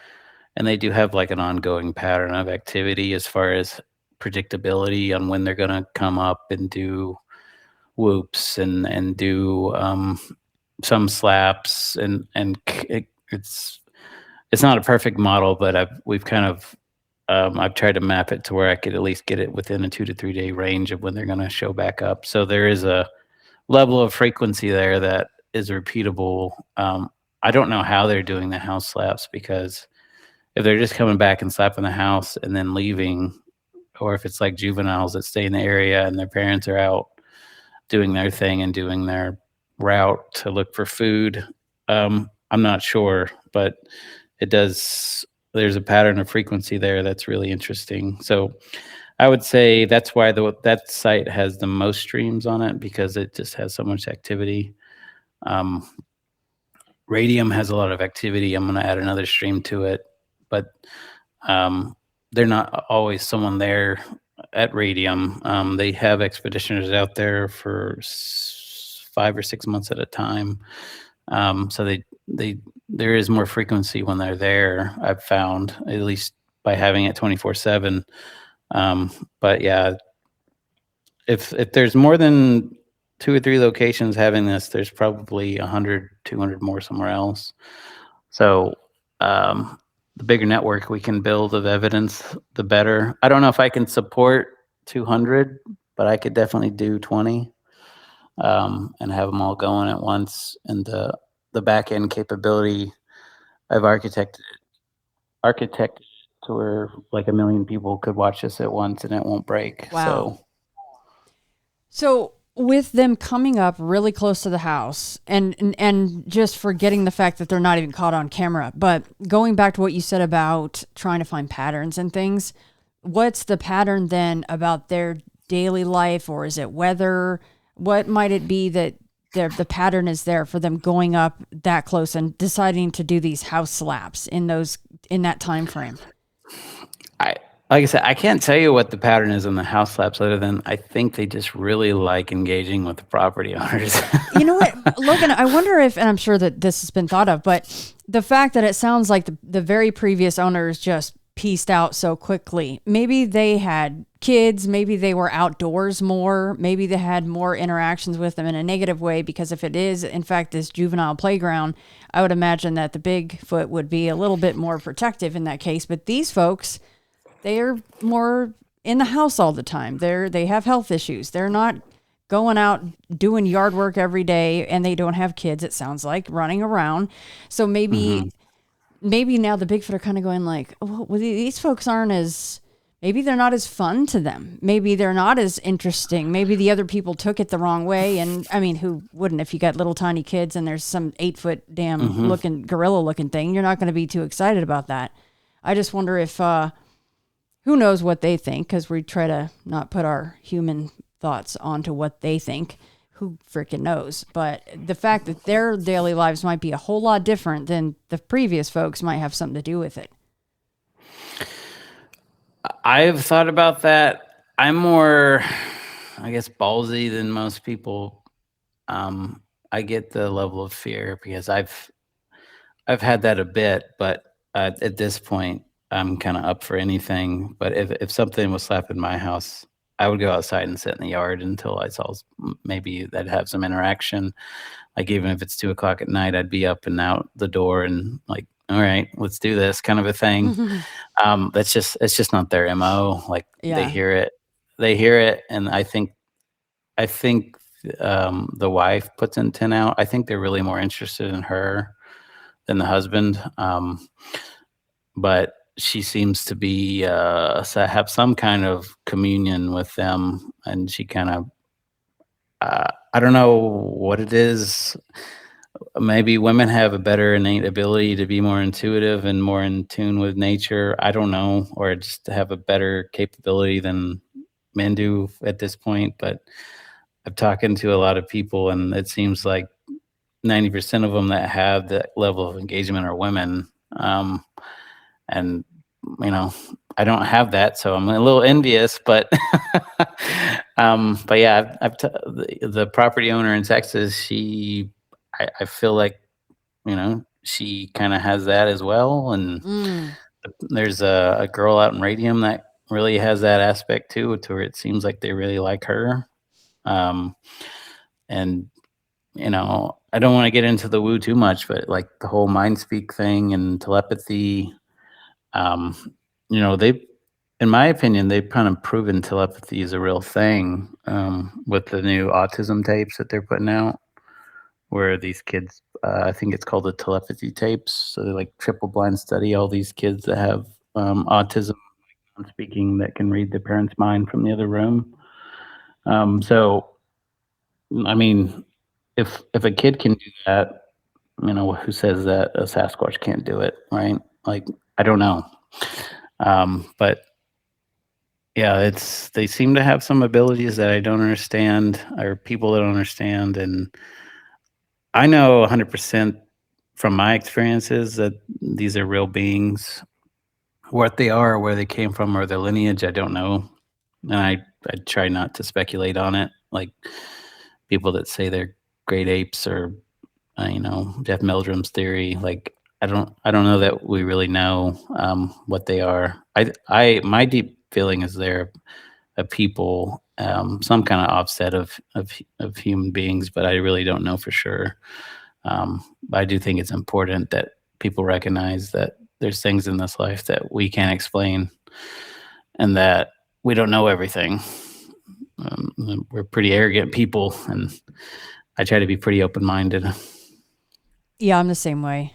and they do have like an ongoing pattern of activity as far as predictability on when they're going to come up and do whoops and do some slaps, and it's not a perfect model, but I've tried to map it to where I could at least get it within a 2 to 3 day range of when they're going to show back up. So there is a level of frequency there that is repeatable. I don't know how they're doing the house slaps, because if they're just coming back and slapping the house and then leaving, or if it's like juveniles that stay in the area and their parents are out doing their thing and doing their route to look for food, I'm not sure, but there's a pattern of frequency there that's really interesting. So I would say that's why that site has the most streams on it, because it just has so much activity. Radium has a lot of activity. I'm going to add another stream to it, but they're not always someone there at Radium. They have expeditioners out there for 5 or 6 months at a time. So there is more frequency when they're there, I've found, at least by having it 24/7. But yeah, if there's more than 2 or 3 locations having this, there's probably 100, 200 more somewhere else. So the bigger network we can build of evidence, the better. I don't know if I can support 200, but I could definitely do 20 and have them all going at once. And the back end capability, I've architected to where like 1 million people could watch this at once and it won't break. Wow. So with them coming up really close to the house and just forgetting the fact that they're not even caught on camera, but going back to what you said about trying to find patterns and things, what's the pattern then about their daily life, or is it weather? What might it be that the pattern is there for them going up that close and deciding to do these house slaps in that time frame? Like I said, I can't tell you what the pattern is on the house slaps, other than I think they just really like engaging with the property owners. You know what, Logan, I wonder if, and I'm sure that this has been thought of, but the fact that it sounds like the very previous owners just pieced out so quickly. Maybe they had kids, maybe they were outdoors more, maybe they had more interactions with them in a negative way, because if it is, in fact, this juvenile playground, I would imagine that the Bigfoot would be a little bit more protective in that case. But these folks, they are more in the house all the time. They have health issues. They're not going out doing yard work every day, and they don't have kids, it sounds like, running around. So maybe now the Bigfoot are kind of going like, well, these folks aren't as Maybe they're not as fun to them. Maybe they're not as interesting. Maybe the other people took it the wrong way. And I mean, who wouldn't? If you got little tiny kids and there's some 8-foot damn Mm-hmm. looking gorilla looking thing, you're not going to be too excited about that. I just wonder if, who knows what they think, because we try to not put our human thoughts onto what they think. Who freaking knows? But the fact that their daily lives might be a whole lot different than the previous folks might have something to do with it. I've thought about that. I'm more, I guess, ballsy than most people. I get the level of fear because I've had that a bit, but at this point, I'm kind of up for anything. But if something was slapping my house, I would go outside and sit in the yard until I saw maybe that'd have some interaction. Like even if it's 2:00 at night, I'd be up and out the door and like, all right, let's do this kind of a thing. It's just not their MO. Like Yeah. they hear it, and I think the wife puts intent out. I think they're really more interested in her than the husband. But she seems to be have some kind of communion with them, and she kind of I don't know what it is. Maybe women have a better innate ability to be more intuitive and more in tune with nature. I don't know, or just have a better capability than men do at this point. But I'm talking to a lot of people, and it seems like 90% of them that have that level of engagement are women. And I don't have that, so I'm a little envious. But but yeah, the property owner in Texas, I feel like she kind of has that as well. And there's a girl out in Radium that really has that aspect too, to where it seems like they really like her. And I don't want to get into the woo too much, but like the whole mind speak thing and telepathy, they've, in my opinion, they've kind of proven telepathy is a real thing, with the new autism tapes that they're putting out, where these kids, I think it's called the telepathy tapes. So they like triple blind study all these kids that have autism, speaking, that can read the parent's mind from the other room. So, I mean, if a kid can do that, who says that a Sasquatch can't do it, right? Like, I don't know. But yeah, they seem to have some abilities that I don't understand, or people that don't understand. And I know 100% from my experiences that these are real beings. What they are, where they came from, or their lineage, I don't know. And I try not to speculate on it. Like people that say they're great apes, or Jeff Meldrum's theory. Like I don't know that we really know what they are. My deep feeling is they're a people, some kind of offset of human beings, but I really don't know for sure. But I do think it's important that people recognize that there's things in this life that we can't explain, and that we don't know everything. We're pretty arrogant people, and I try to be pretty open-minded. Yeah, I'm the same way.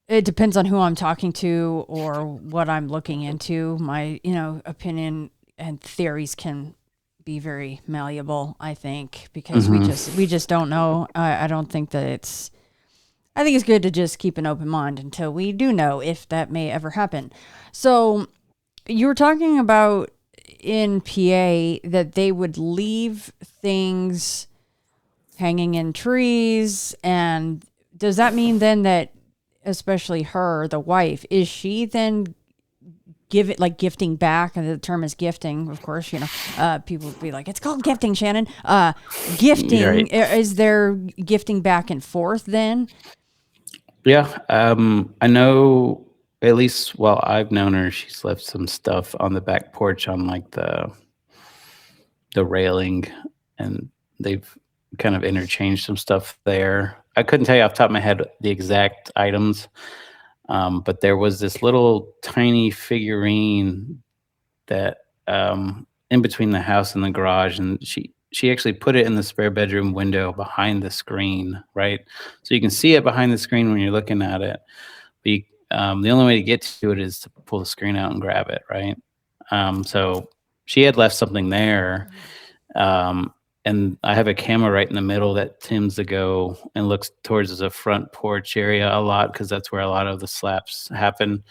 It depends on who I'm talking to or what I'm looking into. My, opinion and theories can be very malleable, I think, because we just don't know. I don't think that I think it's good to just keep an open mind until we do know if that may ever happen. So you were talking about in PA that they would leave things hanging in trees, and does that mean then that, especially her, the wife, is she then gifting back? And the term is gifting, of course. People would be like, it's called gifting, Shannon. Gifting, Right. is there gifting back and forth then? Yeah, I know, at least while I've known her, she's left some stuff on the back porch on like the railing, and they've kind of interchanged some stuff there. I couldn't tell you off the top of my head the exact items, but there was this little tiny figurine that in between the house and the garage, and she actually put it in the spare bedroom window behind the screen, right? So you can see it behind the screen when you're looking at it. But the only way to get to it is to pull the screen out and grab it, right? So she had left something there. And I have a camera right in the middle that tends to go and looks towards the front porch area a lot because that's where a lot of the slaps happen.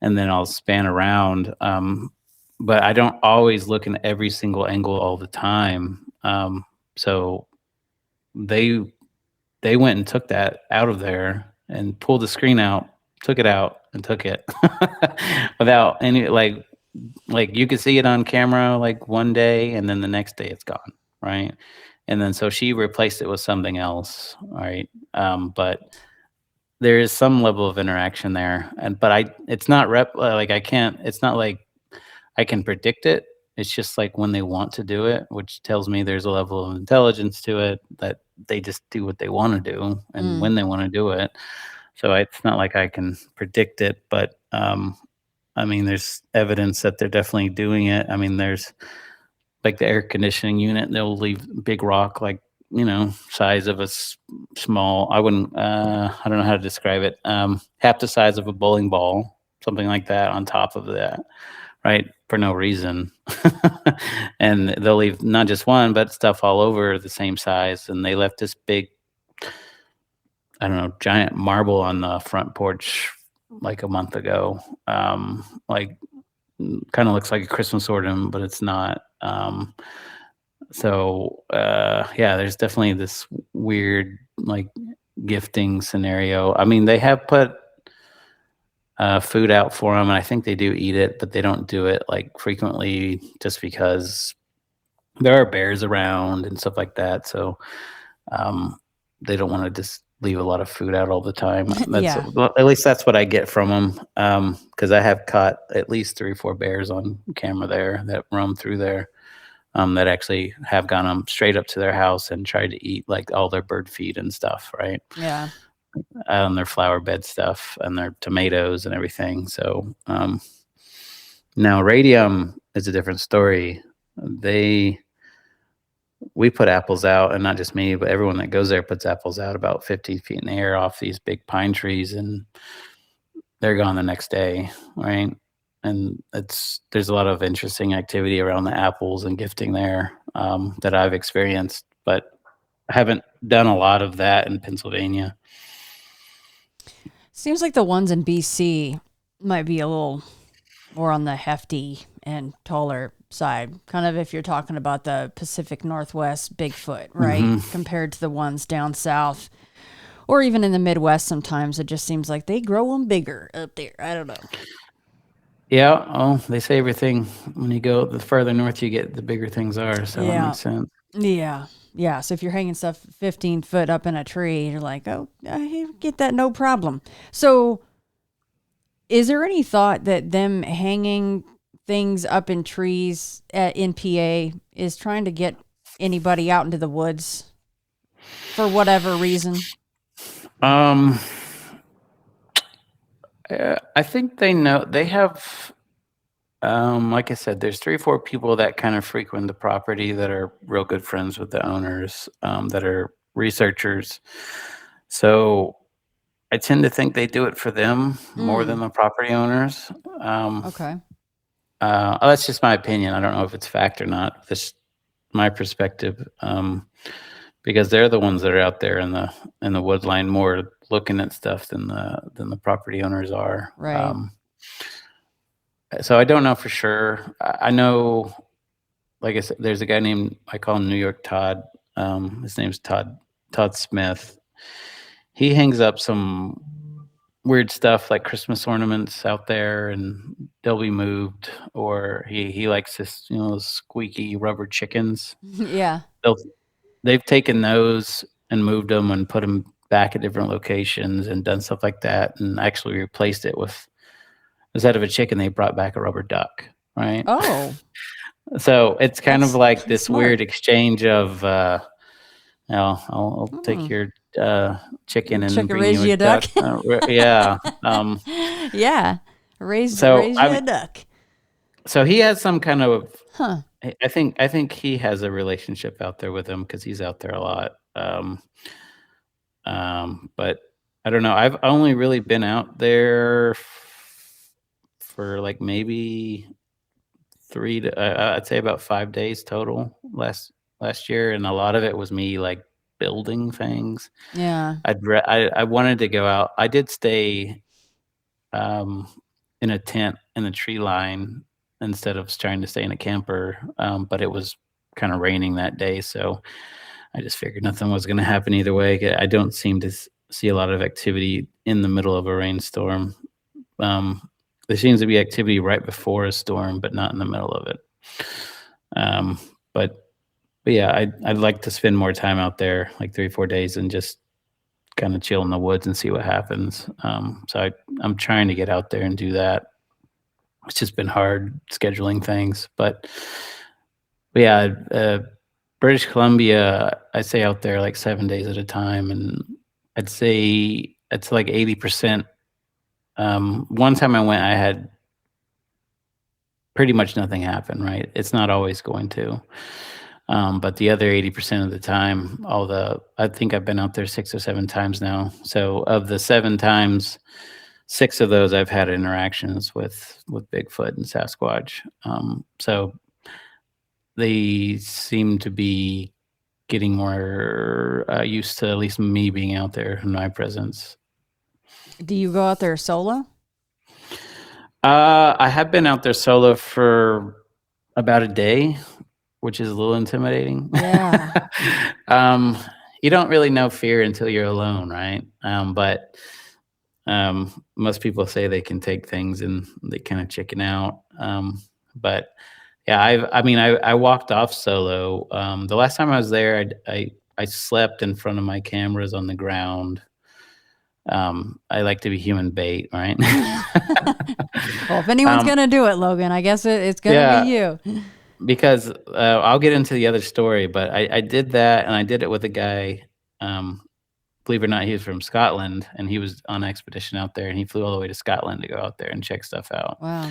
And then I'll span around. But I don't always look in every single angle all the time. So they they went and took that out of there and pulled the screen out, took it out, and took it without any like you could see it on camera like one day and then the next day it's gone, right? And then so she replaced it with something else, right? But there is some level of interaction there, and but it's not like I can't. It's not like I can predict it. It's just like when they want to do it, which tells me there's a level of intelligence to it that they just do what they want to do and when they want to do it. So it's not like I can predict it, but I mean, there's evidence that they're definitely doing it. I mean, there's like the air conditioning unit, they'll leave big rock, like, size of a small, I wouldn't, I don't know how to describe it. Half the size of a bowling ball, something like that on top of that, right? For no reason. And they'll leave not just one, but stuff all over the same size. And they left this big, I don't know, giant marble on the front porch like a month ago. Like kind of looks like a Christmas ornament, but it's not. Yeah, there's definitely this weird like gifting scenario. I mean, they have put food out for them, and I think they do eat it, but they don't do it like frequently just because there are bears around and stuff like that. So um, they don't want to just leave a lot of food out all the time. Yeah. Well, at least that's what I get from them. Because I have caught at least 3 or 4 bears on camera there that roam through there. That actually have gone straight up to their house and tried to eat like all their bird feed and stuff, right? Yeah. Their flower bed stuff and their tomatoes and everything. So now radium is a different story. We put apples out, and not just me, but everyone that goes there puts apples out about 50 feet in the air off these big pine trees, and they're gone the next day, right? And there's a lot of interesting activity around the apples and gifting there that I've experienced, but I haven't done a lot of that in Pennsylvania. Seems like the ones in BC might be a little more on the hefty and taller side. Kind of if you're talking about the Pacific Northwest Bigfoot, right? Compared to the ones down south or even in the Midwest sometimes it just seems like they grow them bigger up there. I don't know. Yeah, oh, they say everything when you go the further north you get, the bigger things are. So that makes sense. Yeah. Yeah. So if you're hanging stuff 15 foot up in a tree, you're like, oh, I get that no problem. So is there any thought that them hanging things up in trees in PA is trying to get anybody out into the woods for whatever reason? I think they know they have. Like I said, there's 3 or 4 people that kind of frequent the property that are real good friends with the owners, that are researchers. So I tend to think they do it for them more than the property owners. Okay. That's just my opinion. I don't know if it's fact or not. This my perspective, because they're the ones that are out there in the wood line more looking at stuff than the property owners are. Right. So I don't know for sure. I know, like I said, there's a guy named, I call him New York Todd. His name's Todd Smith. He hangs up some weird stuff like Christmas ornaments out there, and they'll be moved. Or he likes this, those squeaky rubber chickens. Yeah. They've taken those and moved them and put them back at different locations and done stuff like that, and actually replaced it with, instead of a chicken, they brought back a rubber duck, right? Oh. So it's kind of like this smart. weird exchange of, I'll take your chicken and bring you a duck. Yeah. Yeah. Raise So, you I a mean, duck. so he has some kind of, Huh. I think he has a relationship out there with him because he's out there a lot. But I don't know. I've only really been out there for like maybe I'd say about 5 days total last year, and a lot of it was me like building things. Yeah. I wanted to go out. I did stay um, in a tent in a tree line instead of trying to stay in a camper, but it was kind of raining that day, so I just figured nothing was going to happen either way. I don't seem to see a lot of activity in the middle of a rainstorm. There seems to be activity right before a storm, but not in the middle of it. Um, but, but yeah, I'd like to spend more time out there, like 3 or 4 days, and just kind of chill in the woods and see what happens. So I'm trying to get out there and do that. It's just been hard scheduling things, but yeah, British Columbia, I stay out there like 7 days at a time, and I'd say it's like 80%. One time I went, I had pretty much nothing happen, right? It's not always going to. But the other 80% of the time, I think I've been out there 6 or 7 times now. So of the 7 times, 6 of those I've had interactions with Bigfoot and Sasquatch. So they seem to be getting more used to at least me being out there in my presence. Do you go out there solo? I have been out there solo for about a day, which is a little intimidating. Yeah. You don't really know fear until you're alone, right? But most people say they can take things and they kind of chicken out. But yeah, I walked off solo. The last time I was there, I slept in front of my cameras on the ground. I like to be human bait, right? Well, if anyone's gonna do it, Logan, I guess it's gonna be you. Because I'll get into the other story, but I did that, and I did it with a guy. Believe it or not, he was from Scotland, and he was on expedition out there, and he flew all the way to Scotland to go out there and check stuff out. Wow.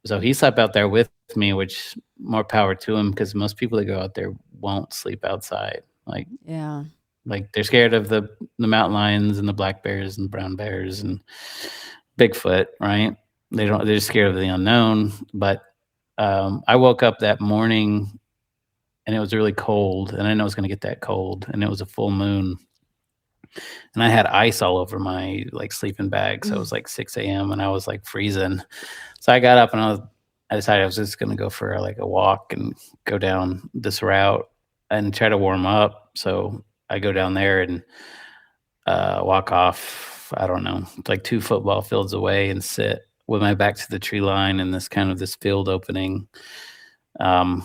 So he slept out there with me, which more power to him, because most people that go out there won't sleep outside. Yeah. Like they're scared of the mountain lions and the black bears and brown bears and Bigfoot, right? They're scared of the unknown. But I woke up that morning and it was really cold, and I didn't know it was going to get that cold, and it was a full moon, and I had ice all over my like sleeping bag. So it was like 6 a.m. and I was like freezing. So I got up and I decided I was just going to go for like a walk and go down this route and try to warm up. So I go down there and walk off, I don't know, like 2 football fields away, and sit with my back to the tree line in this field opening. And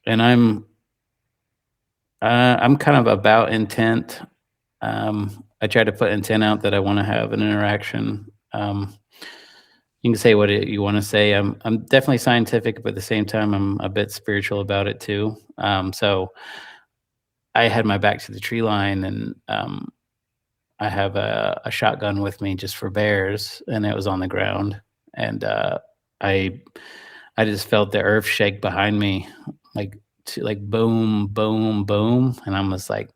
I'm kind of about intent. I try to put intent out that I want to have an interaction. You can say what you want to say. I'm definitely scientific, but at the same time, I'm a bit spiritual about it too. So I had my back to the tree line, and I have a shotgun with me just for bears, and it was on the ground, and I just felt the earth shake behind me, like boom, boom, boom, and I'm just like,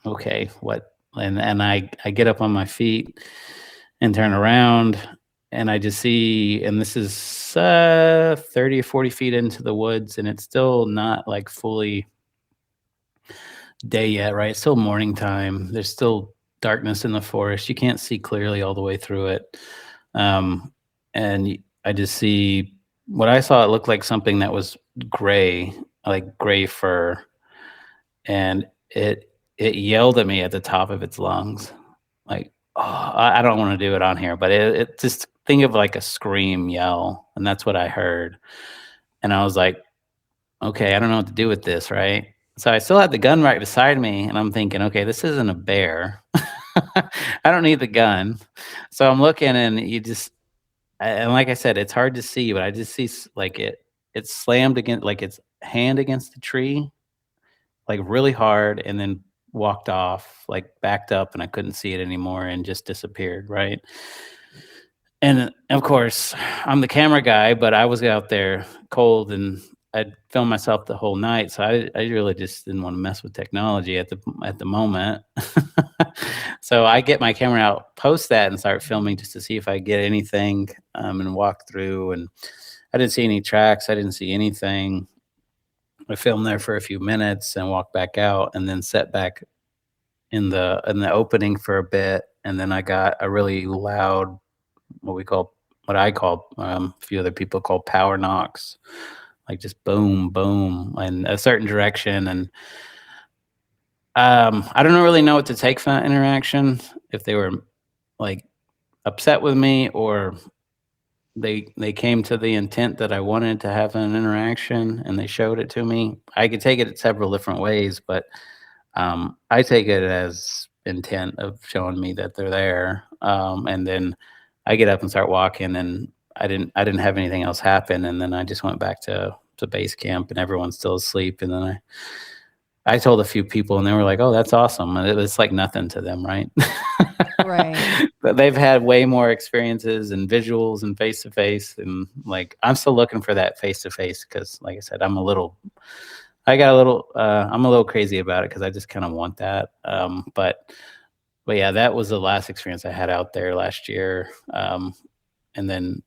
okay, what? And I get up on my feet and turn around, and I just see, and this is 30 or 40 feet into the woods, and it's still not like fully day yet, right? It's still morning time. There's still darkness in the forest. You can't see clearly all the way through it. And I just see what I saw. It looked like something that was gray, like gray fur. And it yelled at me at the top of its lungs. Like, oh, I don't want to do it on here, but it just, think of like a scream yell. And that's what I heard. And I was like, okay, I don't know what to do with this, right? So I still had the gun right beside me, and I'm thinking, okay, this isn't a bear. I don't need the gun. So I'm looking, and and like I said, it's hard to see, but I just see like it slammed against, like its hand against the tree, like really hard, and then walked off, like backed up, and I couldn't see it anymore and just disappeared, right? And of course, I'm the camera guy, but I was out there cold, and I'd filmed myself the whole night, so I really just didn't want to mess with technology at the moment. So I get my camera out, post that, and start filming just to see if I get anything, and walk through. And I didn't see any tracks. I didn't see anything. I filmed there for a few minutes and walked back out, and then sat back in the opening for a bit, and then I got a really loud, what I call, a few other people call power knocks, like just boom, boom, in a certain direction, and I don't really know what to take from that interaction. If they were like upset with me, or they came to the intent that I wanted to have an interaction and they showed it to me. I could take it several different ways, but I take it as intent of showing me that they're there. And then I get up and start walking, and I didn't have anything else happen, and then I just went back to base camp, and everyone's still asleep, and then I told a few people, and they were like, "Oh, that's awesome." And it's like nothing to them, right? Right. But they've had way more experiences and visuals and face to face, and like I'm still looking for that face to face because, like I said, I'm a little crazy about it because I just kind of want that. But yeah, that was the last experience I had out there last year. And then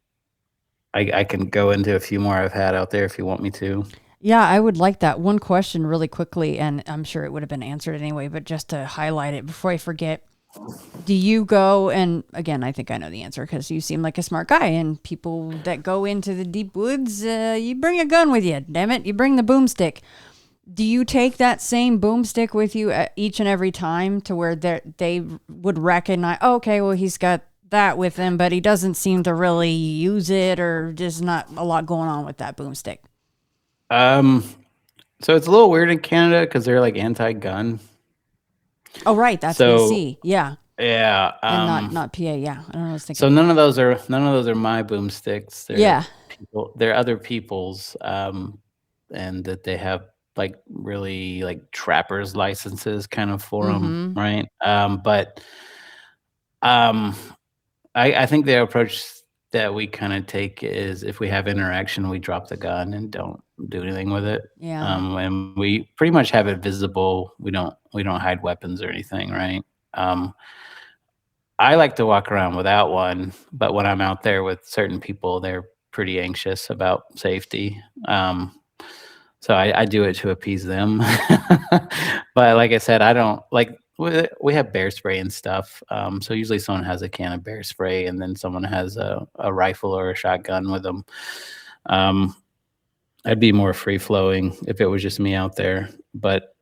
I can go into a few more I've had out there if you want me to. Yeah, I would like that. One question really quickly, and I'm sure it would have been answered anyway, but just to highlight it before I forget, do you go, and again, I think I know the answer because you seem like a smart guy, and people that go into the deep woods, you bring a gun with you, damn it, you bring the boomstick. Do you take that same boomstick with you each and every time to where they would recognize, oh, okay, well, he's got that with him, but he doesn't seem to really use it, or just not a lot going on with that boomstick? So it's a little weird in Canada because they're like anti-gun. Oh, right, that's So BC, yeah, yeah, and not PA, yeah. I don't know. I was thinking. so none of those are my boomsticks. They're other people's, and that they have like really like trappers licenses kind of for them, right? But um, I think the approach that we kind of take is if we have interaction, we drop the gun and don't do anything with it. Yeah. And we pretty much have it visible. We don't hide weapons or anything, right? I like to walk around without one, but when I'm out there with certain people, they're pretty anxious about safety. So I do it to appease them. But like I said, I don't like we have bear spray and stuff. So usually someone has a can of bear spray, and then someone has a rifle or a shotgun with them. I'd be more free flowing if it was just me out there, but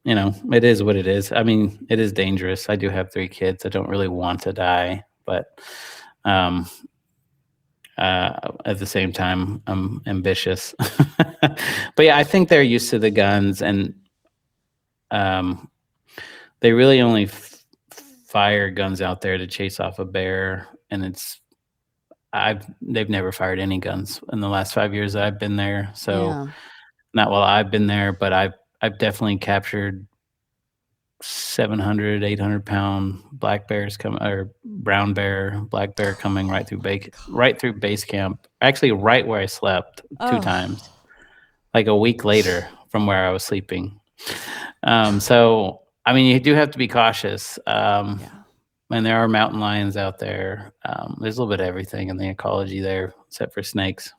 it is what it is. I mean, it is dangerous. I do have 3 kids. I don't really want to die, but at the same time, I'm ambitious. But yeah, I think they're used to the guns, and they really only fire guns out there to chase off a bear, and they've never fired any guns in the last 5 years that I've been there. So Yeah. not while I've been there, but I've definitely captured 700, 800-pound black bears or brown bear, black bear coming right through base camp. Actually, right where I slept 2 times, like a week later from where I was sleeping. So I mean, you do have to be cautious. And there are mountain lions out there. There's a little bit of everything in the ecology there, except for snakes.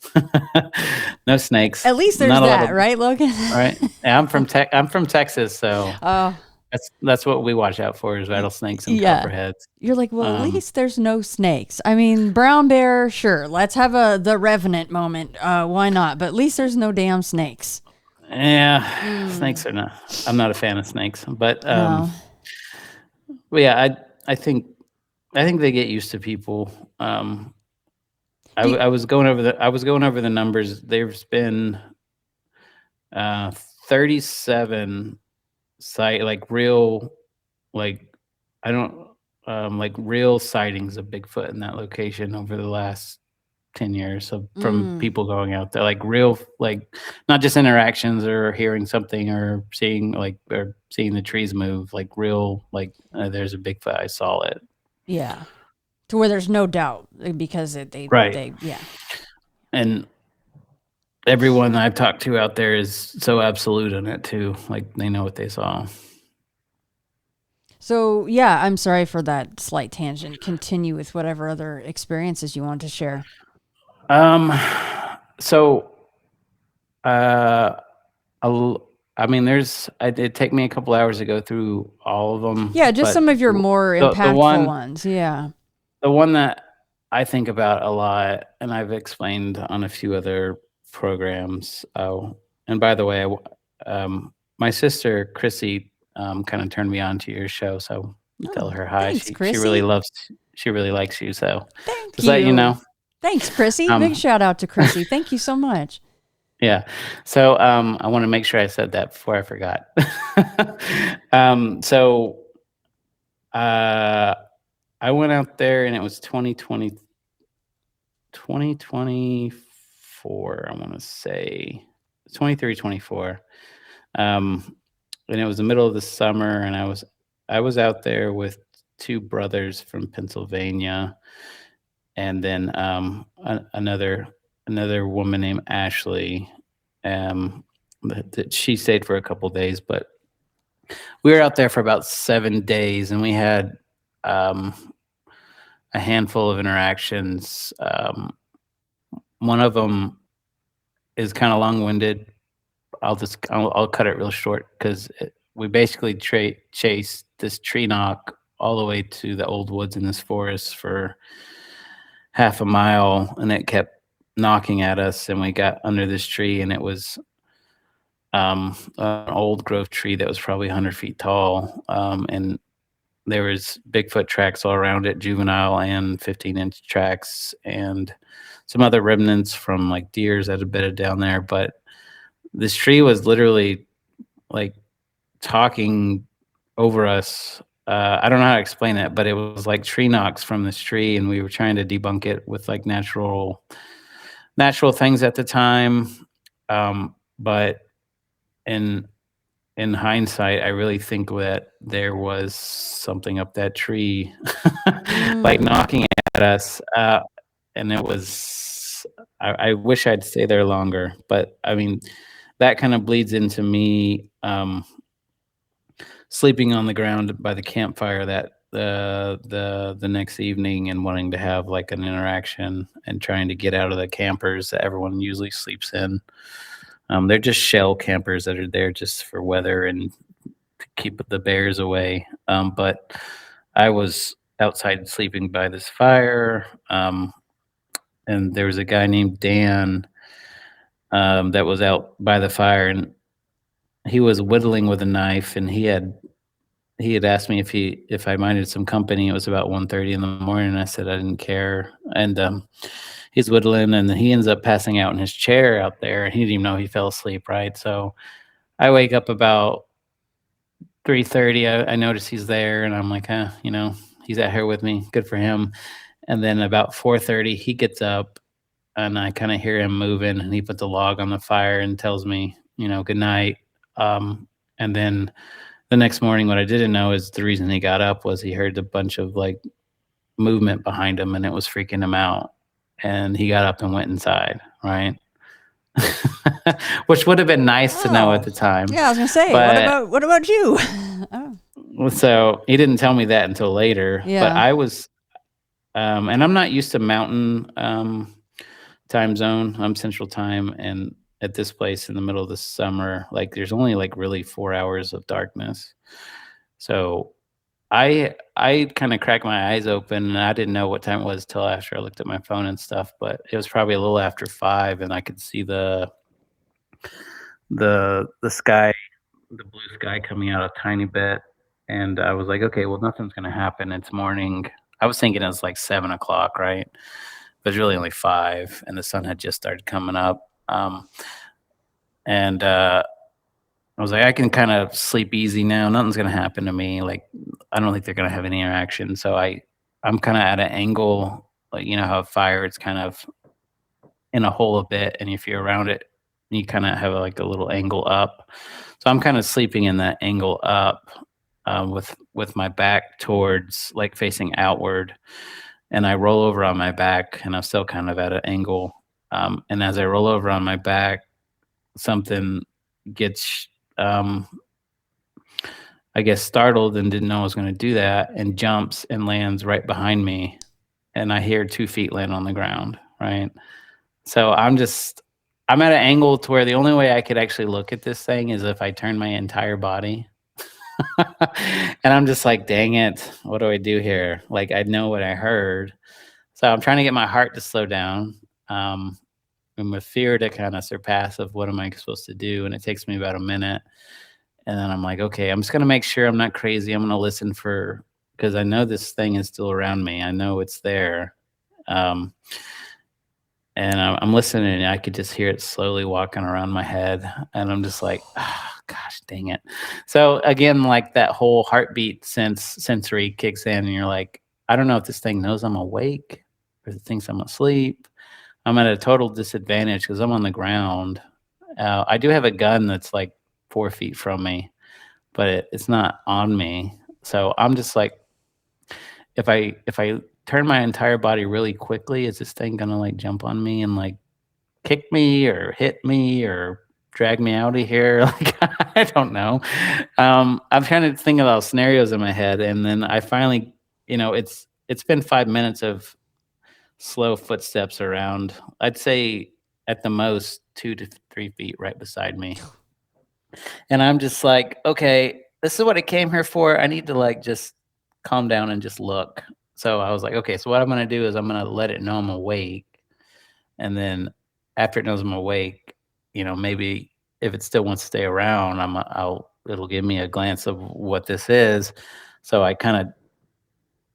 No snakes. At least there's that, right, Logan? Right. Yeah, I'm from Texas, so Oh, that's what we watch out for is rattlesnakes and copperheads. you're like, well, at least there's no snakes. I mean, brown bear, sure. Let's have the Revenant moment. Why not? But at least there's no damn snakes. Yeah, snakes are not. I'm not a fan of snakes, but No. but yeah, I think they get used to people. I was going over the numbers. There's been 37 real real sightings of Bigfoot in that location over the last 10 years from people going out there, like real, like not just interactions or hearing something or seeing the trees move, like real, there's a Bigfoot, I saw it. Yeah. To where there's no doubt because Right. yeah. And everyone I've talked to out there is so absolute in it too. Like they know what they saw. So yeah, I'm sorry for that slight tangent. Continue with whatever other experiences you want to share. So, uh, I mean, it'd take me a couple hours to go through all of them. Yeah, just but some of your more the impactful ones. Yeah. the one that I think about a lot, and I've explained on a few other programs. Oh, and by the way, my sister Chrissy kind of turned me on to your show, so tell her hi. Thanks, She really likes you, so Thank just let you know. Thanks, Chrissy. Um, Big shout out to Chrissy. Thank you so much. Yeah. So I want to make sure I said that before I forgot. So I went out there and it was 2024, I want to say 23, 24. And it was the middle of the summer, and I was out there with two brothers from Pennsylvania, and then another woman named Ashley. That she stayed for a couple days, but we were out there for about 7 days, and we had a handful of interactions. One of them is kind of long-winded. I'll cut it real short because we basically chased this tree knock all the way to the old woods in this forest for half a mile, and it kept knocking at us, and we got under this tree, and it was an old growth tree that was probably 100 feet tall, and there was Bigfoot tracks all around it, juvenile and 15-inch tracks, and some other remnants from like deers that had bedded down there. But this tree was literally like talking over us. I don't know how to explain it, but it was like tree knocks from this tree, and we were trying to debunk it with like natural things at the time. But in hindsight, I really think that there was something up that tree, like knocking at us. And it was, I wish I'd stay there longer, but I mean, that kind of bleeds into me sleeping on the ground by the campfire that the next evening, and wanting to have like an interaction and trying to get out of the campers that everyone usually sleeps in. They're just shell campers that are there just for weather and to keep the bears away. But I was outside sleeping by this fire, and there was a guy named Dan that was out by the fire, and he was whittling with a knife, and he had asked me if I minded some company. It was about 1:30 in the morning, and I said I didn't care. And he's whittling, and he ends up passing out in his chair out there, and he didn't even know he fell asleep, right? So I wake up about 3:30. I notice he's there, and I'm like, he's out here with me. Good for him. And then about 4:30, he gets up, and I kind of hear him moving, and he puts a log on the fire and tells me, good night. And then the next morning, what I didn't know is the reason he got up was he heard a bunch of like movement behind him, and it was freaking him out. And he got up and went inside, right? Which would have been nice to know at the time. Yeah, I was gonna say, what about you? So he didn't tell me that until later. Yeah. But I was, and I'm not used to mountain time zone. I'm Central Time, and at this place in the middle of the summer, like there's only like really 4 hours of darkness. So I kind of cracked my eyes open, and I didn't know what time it was till after I looked at my phone and stuff. But it was probably a little after 5, and I could see the sky, the blue sky coming out a tiny bit. And I was like, okay, well, nothing's gonna happen. It's morning. I was thinking it was like 7 o'clock, right? But it's really only 5, and the sun had just started coming up. And I was like, I can kind of sleep easy now. Nothing's gonna happen to me. Like, I don't think they're gonna have any interaction. So I'm kind of at an angle, like how a fire, it's kind of in a hole a bit, and if you're around it, you kind of have like a little angle up. So I'm kind of sleeping in that angle up, with my back towards, like, facing outward, and I roll over on my back, and I'm still kind of at an angle. And as I roll over on my back, something gets, I guess, startled and didn't know I was going to do that, and jumps and lands right behind me, and I hear 2 feet land on the ground, right? So I'm just I'm at an angle to where the only way I could actually look at this thing is if I turn my entire body. And I'm just like, dang it, what do I do here? Like, I know what I heard. So I'm trying to get my heart to slow down, and with fear to kind of surpass of what am I supposed to do. And it takes me about a minute. And then I'm like, okay, I'm just going to make sure I'm not crazy. I'm going to listen because I know this thing is still around me. I know it's there. Um, and I'm listening, and I could just hear it slowly walking around my head. And I'm just like, oh, gosh, dang it. So again, like that whole heartbeat sensory kicks in, and you're like, I don't know if this thing knows I'm awake or if it thinks I'm asleep. I'm at a total disadvantage because I'm on the ground. I do have a gun that's like 4 feet from me, but it's not on me. So I'm just like, if I turn my entire body really quickly, is this thing gonna like jump on me and like kick me or hit me or drag me out of here? Like, I don't know. I'm trying to think about scenarios in my head, and then I finally, it's been 5 minutes of slow footsteps around. I'd say at the most 2 to 3 feet right beside me. And I'm just like, okay, this is what I came here for. I need to like just calm down and just look. So I was like, okay, so what I'm gonna do is I'm gonna let it know I'm awake. And then after it knows I'm awake, maybe if it still wants to stay around, it'll give me a glance of what this is. So I kind of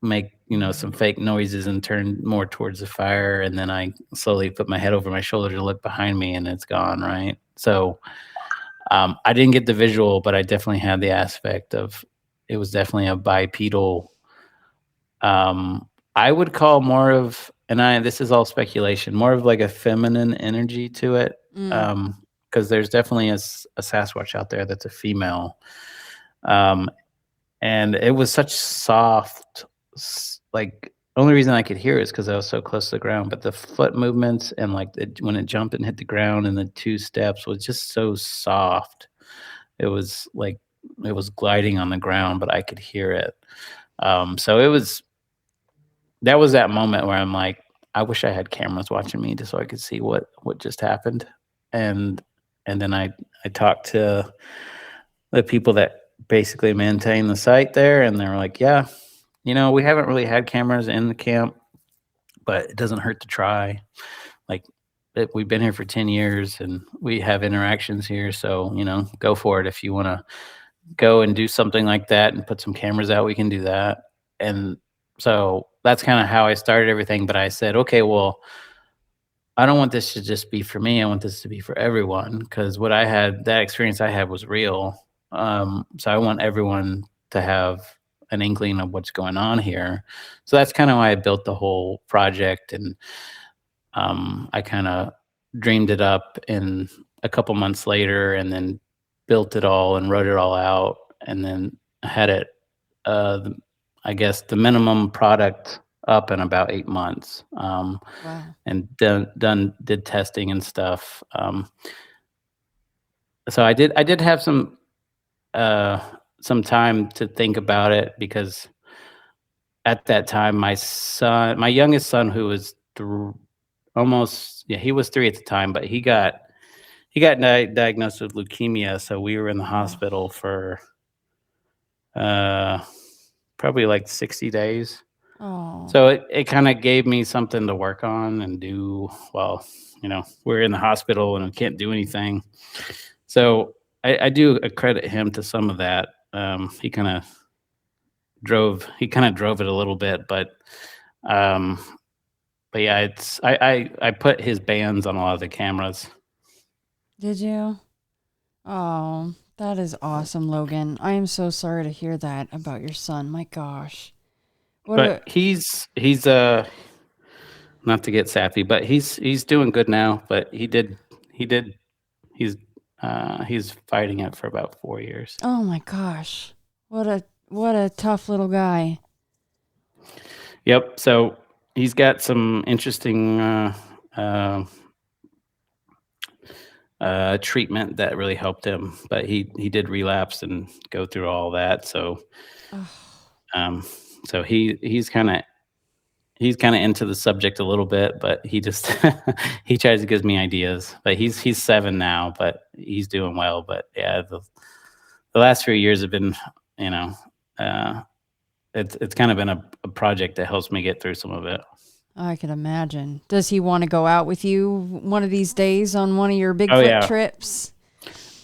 make, some fake noises and turn more towards the fire. And then I slowly put my head over my shoulder to look behind me, and it's gone. Right. So I didn't get the visual, but I definitely had the aspect of it was definitely a bipedal. I would call more of, this is all speculation, more of like a feminine energy to it. Because there's definitely a Sasquatch out there that's a female. And it was such soft, like, only reason I could hear it is because I was so close to the ground. But the foot movements and like when it jumped and hit the ground and the 2 steps was just so soft. It was like it was gliding on the ground, but I could hear it. So that was that moment where I'm like, I wish I had cameras watching me just so I could see what just happened. And then I talked to the people that basically maintain the site there, and they were like, yeah, we haven't really had cameras in the camp, but it doesn't hurt to try. Like, we've been here for 10 years and we have interactions here. So, go for it. If you want to go and do something like that and put some cameras out, we can do that. And so that's kind of how I started everything. But I said, okay, well, I don't want this to just be for me. I want this to be for everyone, because that experience I had was real. So I want everyone to have an inkling of what's going on here. So that's kind of why I built the whole project. And I kind of dreamed it up in a couple months later, and then built it all and wrote it all out, and then had it, I guess, the minimum product up in about 8 months. Wow. And did testing and stuff. So I did have some time to think about it, because at that time my youngest son, who was he was 3 at the time, but he got diagnosed with leukemia. So we were in the hospital for probably like 60 days. Oh. So it kind of gave me something to work on and do while, we're in the hospital and we can't do anything. So I do accredit him to some of that. He kind of drove it a little bit, but yeah, I put his bands on a lot of the cameras. Did you? Oh, that is awesome, Logan. I am so sorry to hear that about your son. My gosh. He's not to get sappy, but he's doing good now. But he's fighting it for about 4 years. Oh my gosh. What a tough little guy. Yep. So he's got some interesting treatment that really helped him, but he did relapse and go through all that. So, so he's kind of he's kind of into the subject a little bit, but he just he tries to give me ideas. But he's 7 now, but he's doing well. But yeah, the last few years have been, you know, uh, it's kind of been a project that helps me get through some of it. I can imagine. Does he want to go out with you one of these days on one of your Oh Bigfoot yeah, trips?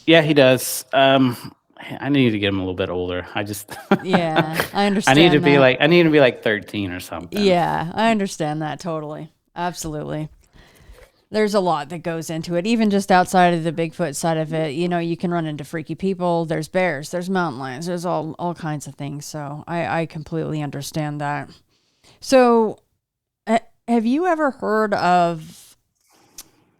yeah, he does. I need to get him a little bit older. I just Yeah, I I need to understand be that. like I need to be like 13 or something. Yeah, I understand that totally. Absolutely. There's a lot that goes into it, even just outside of the Bigfoot side of it. You know, you can run into freaky people. There's bears, there's mountain lions, there's all kinds of things. So I completely understand that. So, have you ever heard of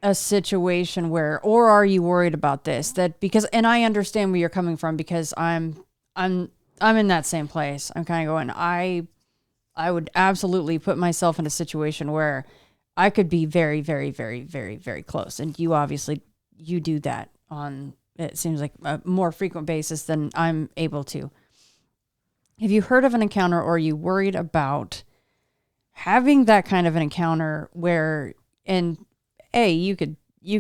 a situation where, or are you worried about this? That because, and I understand where you're coming from because I'm in that same place. I'm kind of going. I would absolutely put myself in a situation where I could be very, very, very, very, very close. And you obviously, you do that on, it seems like a more frequent basis than I'm able to. Have you heard of an encounter or are you worried about having that kind of an encounter where, and you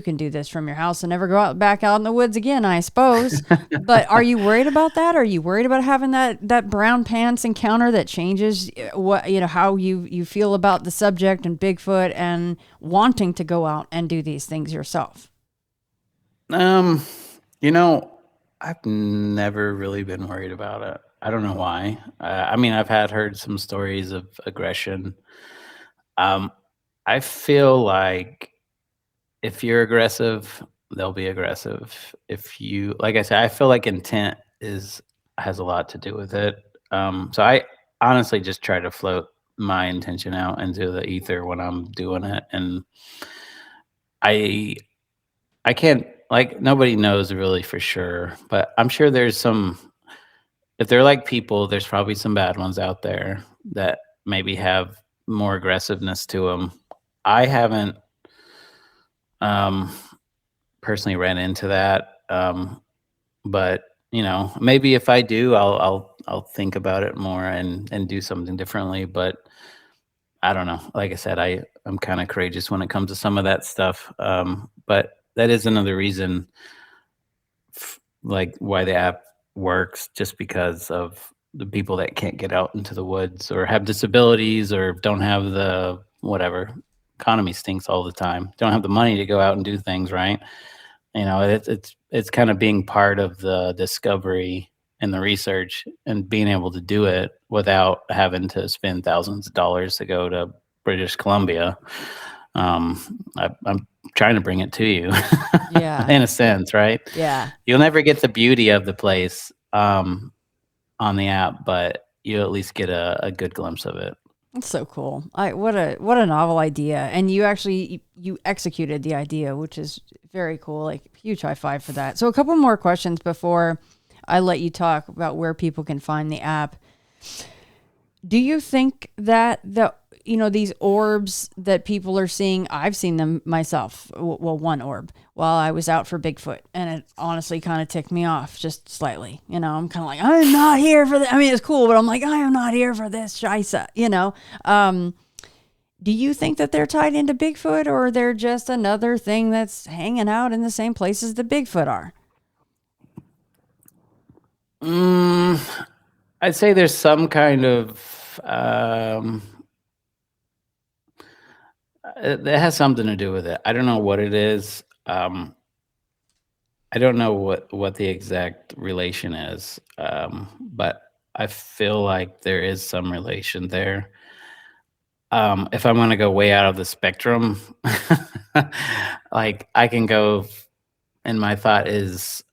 can do this from your house and never go back out in the woods again, I suppose. But are you worried about that? Are you worried about having that brown pants encounter that changes what, how you feel about the subject and Bigfoot and wanting to go out and do these things yourself? You know, I've never really been worried about it. I don't know why. I mean, I've heard some stories of aggression. I feel like if you're aggressive, they'll be aggressive. If you, like I said, I feel like intent has a lot to do with it. So I honestly just try to float my intention out into the ether when I'm doing it, and I I can't, like, nobody knows really for sure, but I'm sure there's some. If they're like people, there's probably some bad ones out there that maybe have more aggressiveness to them. I haven't um, personally ran into that, but maybe if I do, I'll think about it more and do something differently. But I don't know. Like I said, I'm kind of courageous when it comes to some of that stuff. But that is another reason, like why the app works, just because of the people that can't get out into the woods or have disabilities or don't have the whatever. Economy stinks all the time. Don't have the money to go out and do things, right? It's kind of being part of the discovery and the research and being able to do it without having to spend thousands of dollars to go to British Columbia. I'm trying to bring it to you. Yeah. In a sense, right? Yeah. You'll never get the beauty of the place on the app, but you at least get a good glimpse of it. That's so cool. What a novel idea. And you actually you executed the idea, which is very cool. Like huge high five for that. So a couple more questions before I let you talk about where people can find the app. Do you think that these orbs that people are seeing, I've seen them myself. Well, one orb while I was out for Bigfoot, and it honestly kind of ticked me off just slightly. I'm kind of like, I'm not here for that. I mean, it's cool, but I'm like, I am not here for this shisa, Do you think that they're tied into Bigfoot, or they're just another thing that's hanging out in the same places that Bigfoot are? I'd say there's some kind of it has something to do with it. I don't know what it is. I don't know what the exact relation is, but I feel like there is some relation there. If I'm going to go way out of the spectrum, like I can go, and my thought is,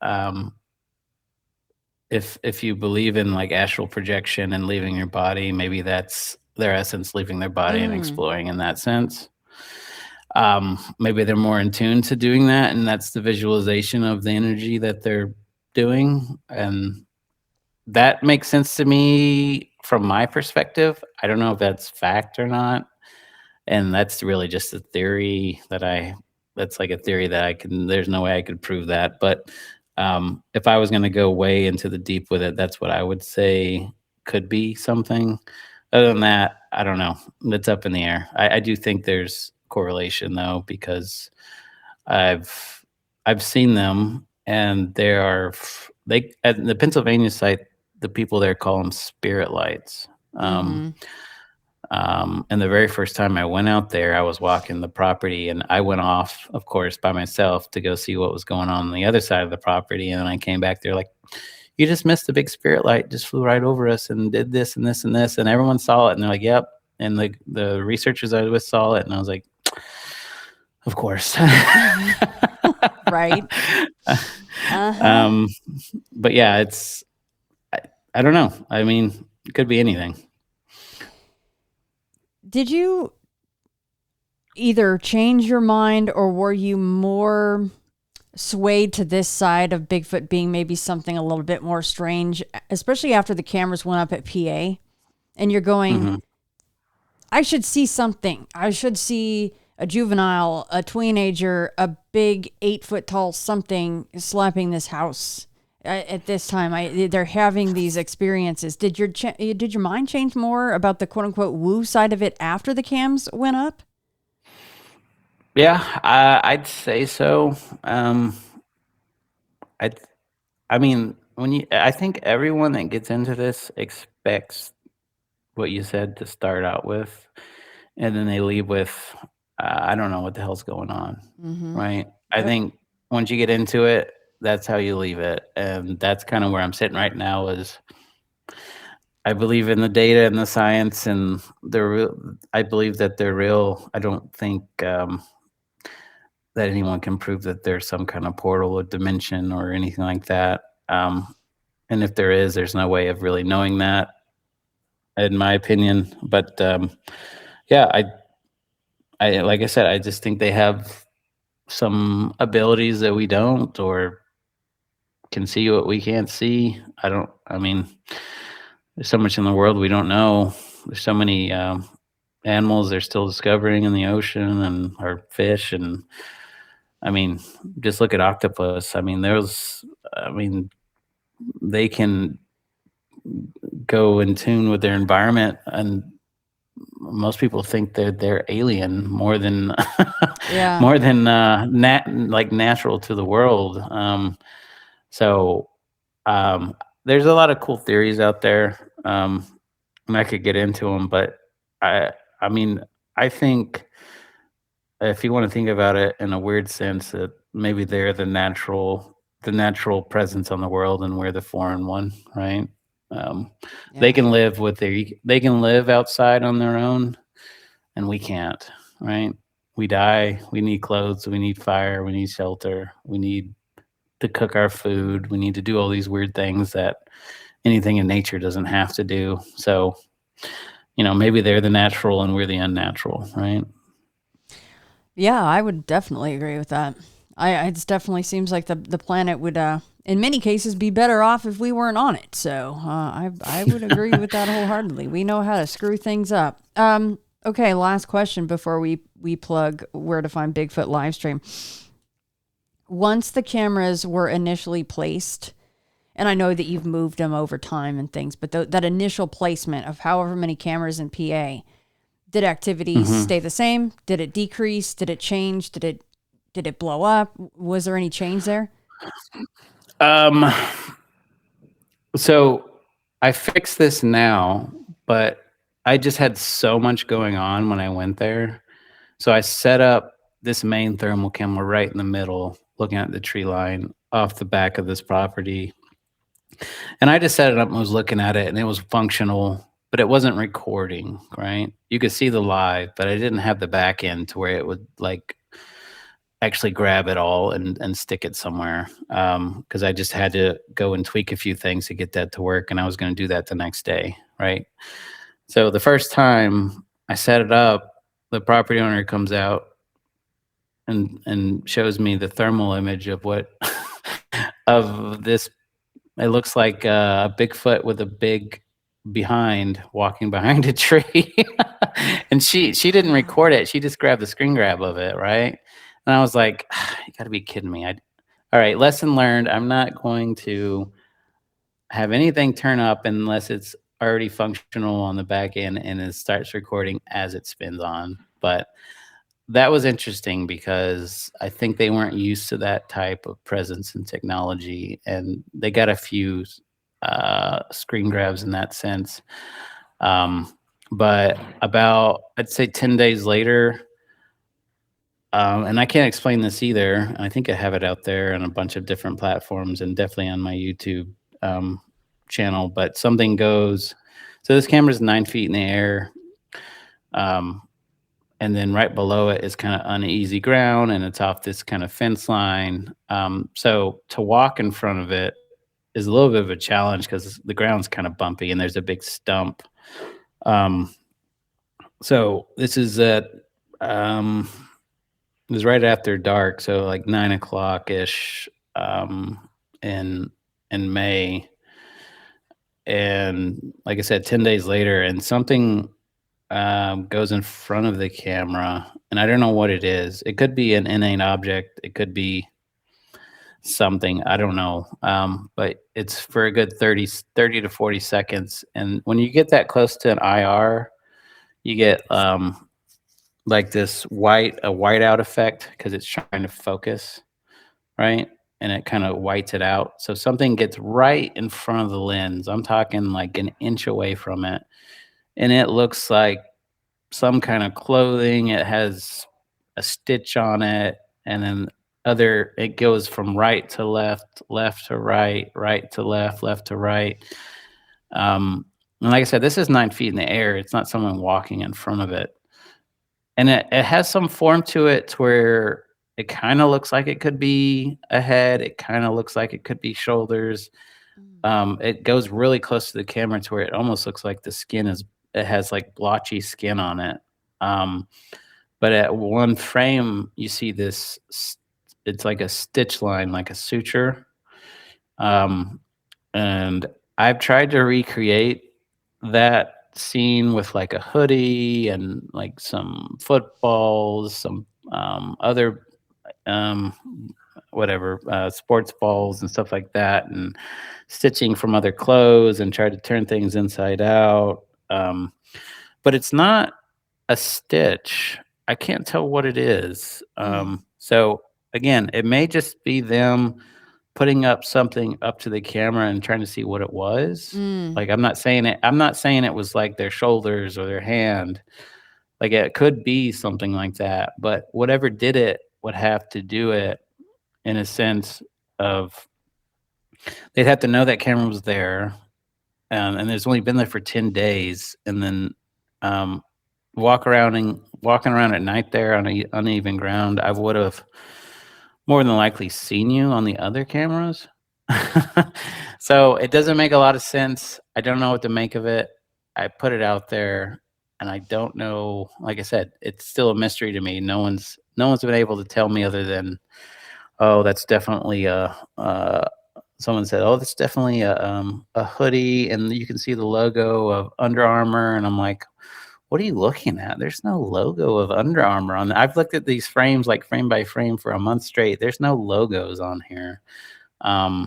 if you believe in like astral projection and leaving your body, maybe that's their essence, leaving their body and exploring in that sense. Maybe they're more in tune to doing that, and that's the visualization of the energy that they're doing, and that makes sense to me from my perspective. I don't know if that's fact or not, and that's really just a theory that's like a theory that there's no way I could prove that. But if I was going to go way into the deep with it, that's what I would say could be something. Other than that, I don't know. It's up in the air. I do think there's correlation though, because I've I've seen them, and they at the Pennsylvania site. The people there call them spirit lights. Um, Mm-hmm. and the very first time I went out there, I was walking the property, and I went off, of course, by myself to go see what was going on the other side of the property. And then I came back there like, you just missed the big spirit light, just flew right over us and did this and this and this, and everyone saw it, and they're like, yep. And the researchers I was with saw it, and I was like, of course. Right. Uh-huh. um, but yeah, I don't know. I mean, it could be anything. Did you either change your mind, or were you more swayed to this side of Bigfoot being maybe something a little bit more strange, especially after the cameras went up at PA and you're going, Mm-hmm. I should see something. I should see a juvenile, a teenager, a big 8-foot tall something slapping this house at this time. They're having these experiences. Did your mind change more about the quote unquote woo side of it after the cams went up? Yeah, I'd say so. I I mean, I think everyone that gets into this expects what you said to start out with, and then they leave with, I don't know what the hell's going on, Mm-hmm. right? I Yep. think once you get into it, that's how you leave it, and that's kind of where I'm sitting right now. Is I believe in the data and the science, and they're real. I believe that they're real. I don't think that anyone can prove that there's some kind of portal or dimension or anything like that. And if there is, there's no way of really knowing that, in my opinion. But yeah, I like I said, I just think they have some abilities that we don't, or can see what we can't see. I don't. I mean, there's so much in the world we don't know. There's so many animals they're still discovering in the ocean, and or fish, and I mean, just look at octopus. I mean, I mean, they can go in tune with their environment, and most people think they're alien more than Yeah. more than like natural to the world. So um, there's a lot of cool theories out there, and I could get into them, but I I mean, I think if you want to think about it in a weird sense, that maybe they're the natural presence on the world, and we're the foreign one, right? Um, they Yeah. can live they can live outside on their own, and we can't, right? We die. We need clothes. We need fire. We need shelter. We need to cook our food. We need to do all these weird things that anything in nature doesn't have to do. So, maybe they're the natural and we're the unnatural, right? Yeah, I would definitely agree with that. It definitely seems like the planet would, in many cases, be better off if we weren't on it. So I would agree with that wholeheartedly. We know how to screw things up. Okay, last question before we plug where to find Bigfoot livestream. Once the cameras were initially placed, and I know that you've moved them over time and things, but that initial placement of however many cameras in PA, did activities hmm stay the same? Did it decrease? Did it change? Did it blow up? Was there any change there? Um, so I fixed this now, but I just had so much going on when I went there. So I set up this main thermal camera right in the middle, looking at the tree line off the back of this property. And I just set it up and was looking at it, and it was functional, but it wasn't recording, right? You could see the live, but I didn't have the back end to where it would like actually grab it all and stick it somewhere. Because I just had to go and tweak a few things to get that to work, and I was going to do that the next day, right? So the first time I set it up, the property owner comes out and shows me the thermal image of what of this. It looks like a Bigfoot with a big behind walking behind a tree. And she didn't record it. She just grabbed the screen grab of it, right? And I was like, you got to be kidding me. All right, lesson learned. I'm not going to have anything turn up unless it's already functional on the back end, and it starts recording as it spins on. But that was interesting because I think they weren't used to that type of presence and technology, and they got a few screen grabs in that sense. But about, I'd say 10 days later, and I can't explain this either. I think I have it out there on a bunch of different platforms and definitely on my YouTube channel. But something goes. So this camera's 9 feet in the air, and then right below it is kind of uneasy ground, and it's off this kind of fence line. So to walk in front of it is a little bit of a challenge because the ground's kind of bumpy and there's a big stump. So this is at it was right after dark, so like 9 o'clock ish in May, and like I said, 10 days later, and something goes in front of the camera, and I don't know what it is. It could be an inane object. It could be something. I don't know. But it's for a good 30 to 40 seconds. And when you get that close to an IR, you get like this whiteout effect because it's trying to focus, right? And it kind of whites it out. So something gets right in front of the lens. I'm talking like an inch away from it. And it looks like some kind of clothing. It has a stitch on it. And then it goes from right to left, left to right, right to left, left to right. And like I said, this is 9 feet in the air. It's not someone walking in front of it. And it has some form to it to where it kind of looks like it could be a head. It kind of looks like it could be shoulders. It goes really close to the camera to where it almost looks like the skin it has like blotchy skin on it. But at one frame, you see this, it's like a stitch line, like a suture. And I've tried to recreate that scene with like a hoodie and like some footballs, some other whatever sports balls and stuff like that, and stitching from other clothes, and try to turn things inside out. But it's not a stitch. I can't tell what it is. So again, it may just be them putting up something up to the camera and trying to see what it was. Like I'm not saying it was like their shoulders or their hand. Like it could be something like that, but whatever did it would have to do it in a sense of they'd have to know that camera was there, and it's only been there for 10 days, and then walking around at night there on uneven ground. I would have more than likely seen you on the other cameras. So it doesn't make a lot of sense. I don't know what to make of it. I put it out there, and I don't know. Like I said, it's still a mystery to me. No one's been able to tell me other than, oh, that's definitely someone said, oh, that's definitely a hoodie, and you can see the logo of Under Armour, and I'm like, what are you looking at? There's no logo of Under Armour on. I've looked at these frames like frame by frame for a month straight. There's no logos on here.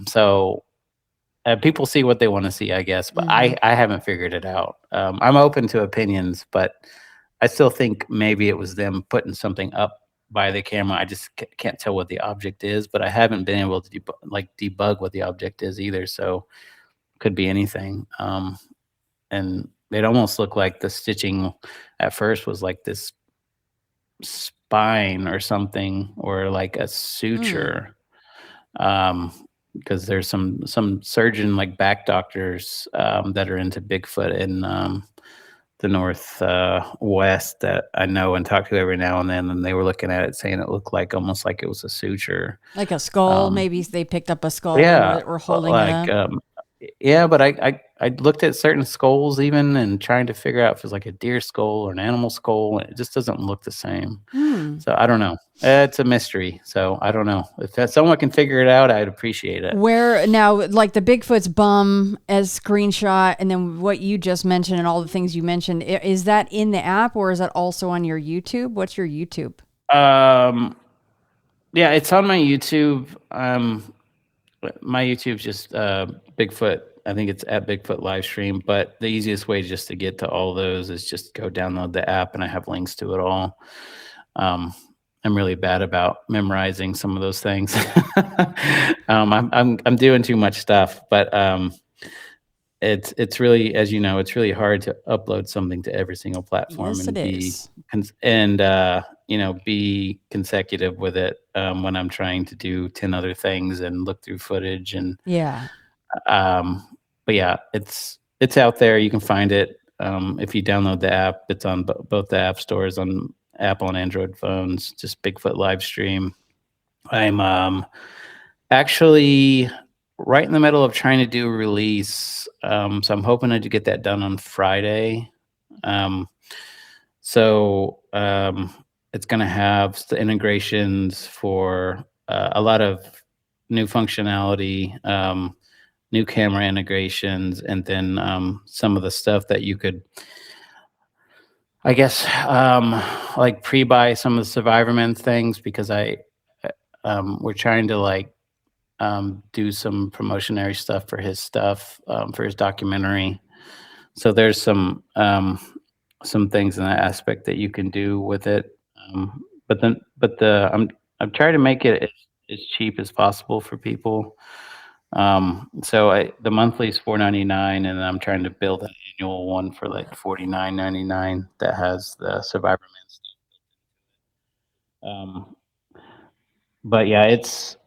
So people see what they want to see, I guess, but I haven't figured it out. I'm open to opinions, but I still think maybe it was them putting something up by the camera. I just can't tell what the object is, but I haven't been able to debug what the object is either. So could be anything. And it almost looked like the stitching at first was like this spine or something, or like a suture. Because there's some surgeon, like back doctors, that are into Bigfoot in the Northwest that I know and talk to every now and then, and they were looking at it saying it looked like almost like it was a suture, like a skull. Maybe they picked up a skull yeah, and were holding like it up. yeah, but I looked at certain skulls even and trying to figure out if it's like a deer skull or an animal skull, and it just doesn't look the same. So I don't know. It's a mystery. So I don't know. If someone can figure it out, I'd appreciate it. Where now, like the Bigfoot's bum as screenshot, and then what you just mentioned and all the things you mentioned, is that in the app or is that also on your YouTube? What's your YouTube? Yeah, it's on my YouTube. My YouTube's just Bigfoot I think it's at Bigfoot Livestream. But the easiest way just to get to all those is just go download the app, and I have links to it all. I'm really bad about memorizing some of those things. I'm doing too much stuff, but it's really, as you know, it's really hard to upload something to every single platform Yes, and it be is. be consecutive with it when I'm trying to do 10 other things and look through footage. And Yeah. but yeah, it's out there. You can find it if you download the app. It's on both the app stores on Apple and Android phones. Just Bigfoot Livestream. I'm actually right in the middle of trying to do a release. So I'm hoping to get that done on Friday. It's going to have the integrations for a lot of new functionality, new camera integrations, and then some of the stuff that you could, I guess, like pre-buy some of the Survivorman things, because we're trying to like do some promotionary stuff for his for his documentary. So there's some things in that aspect that you can do with it. I'm trying to make it as cheap as possible for people. The monthly is $4.99, and I'm trying to build an annual one for like $49.99 that has the Survivor Man stuff. But yeah, it's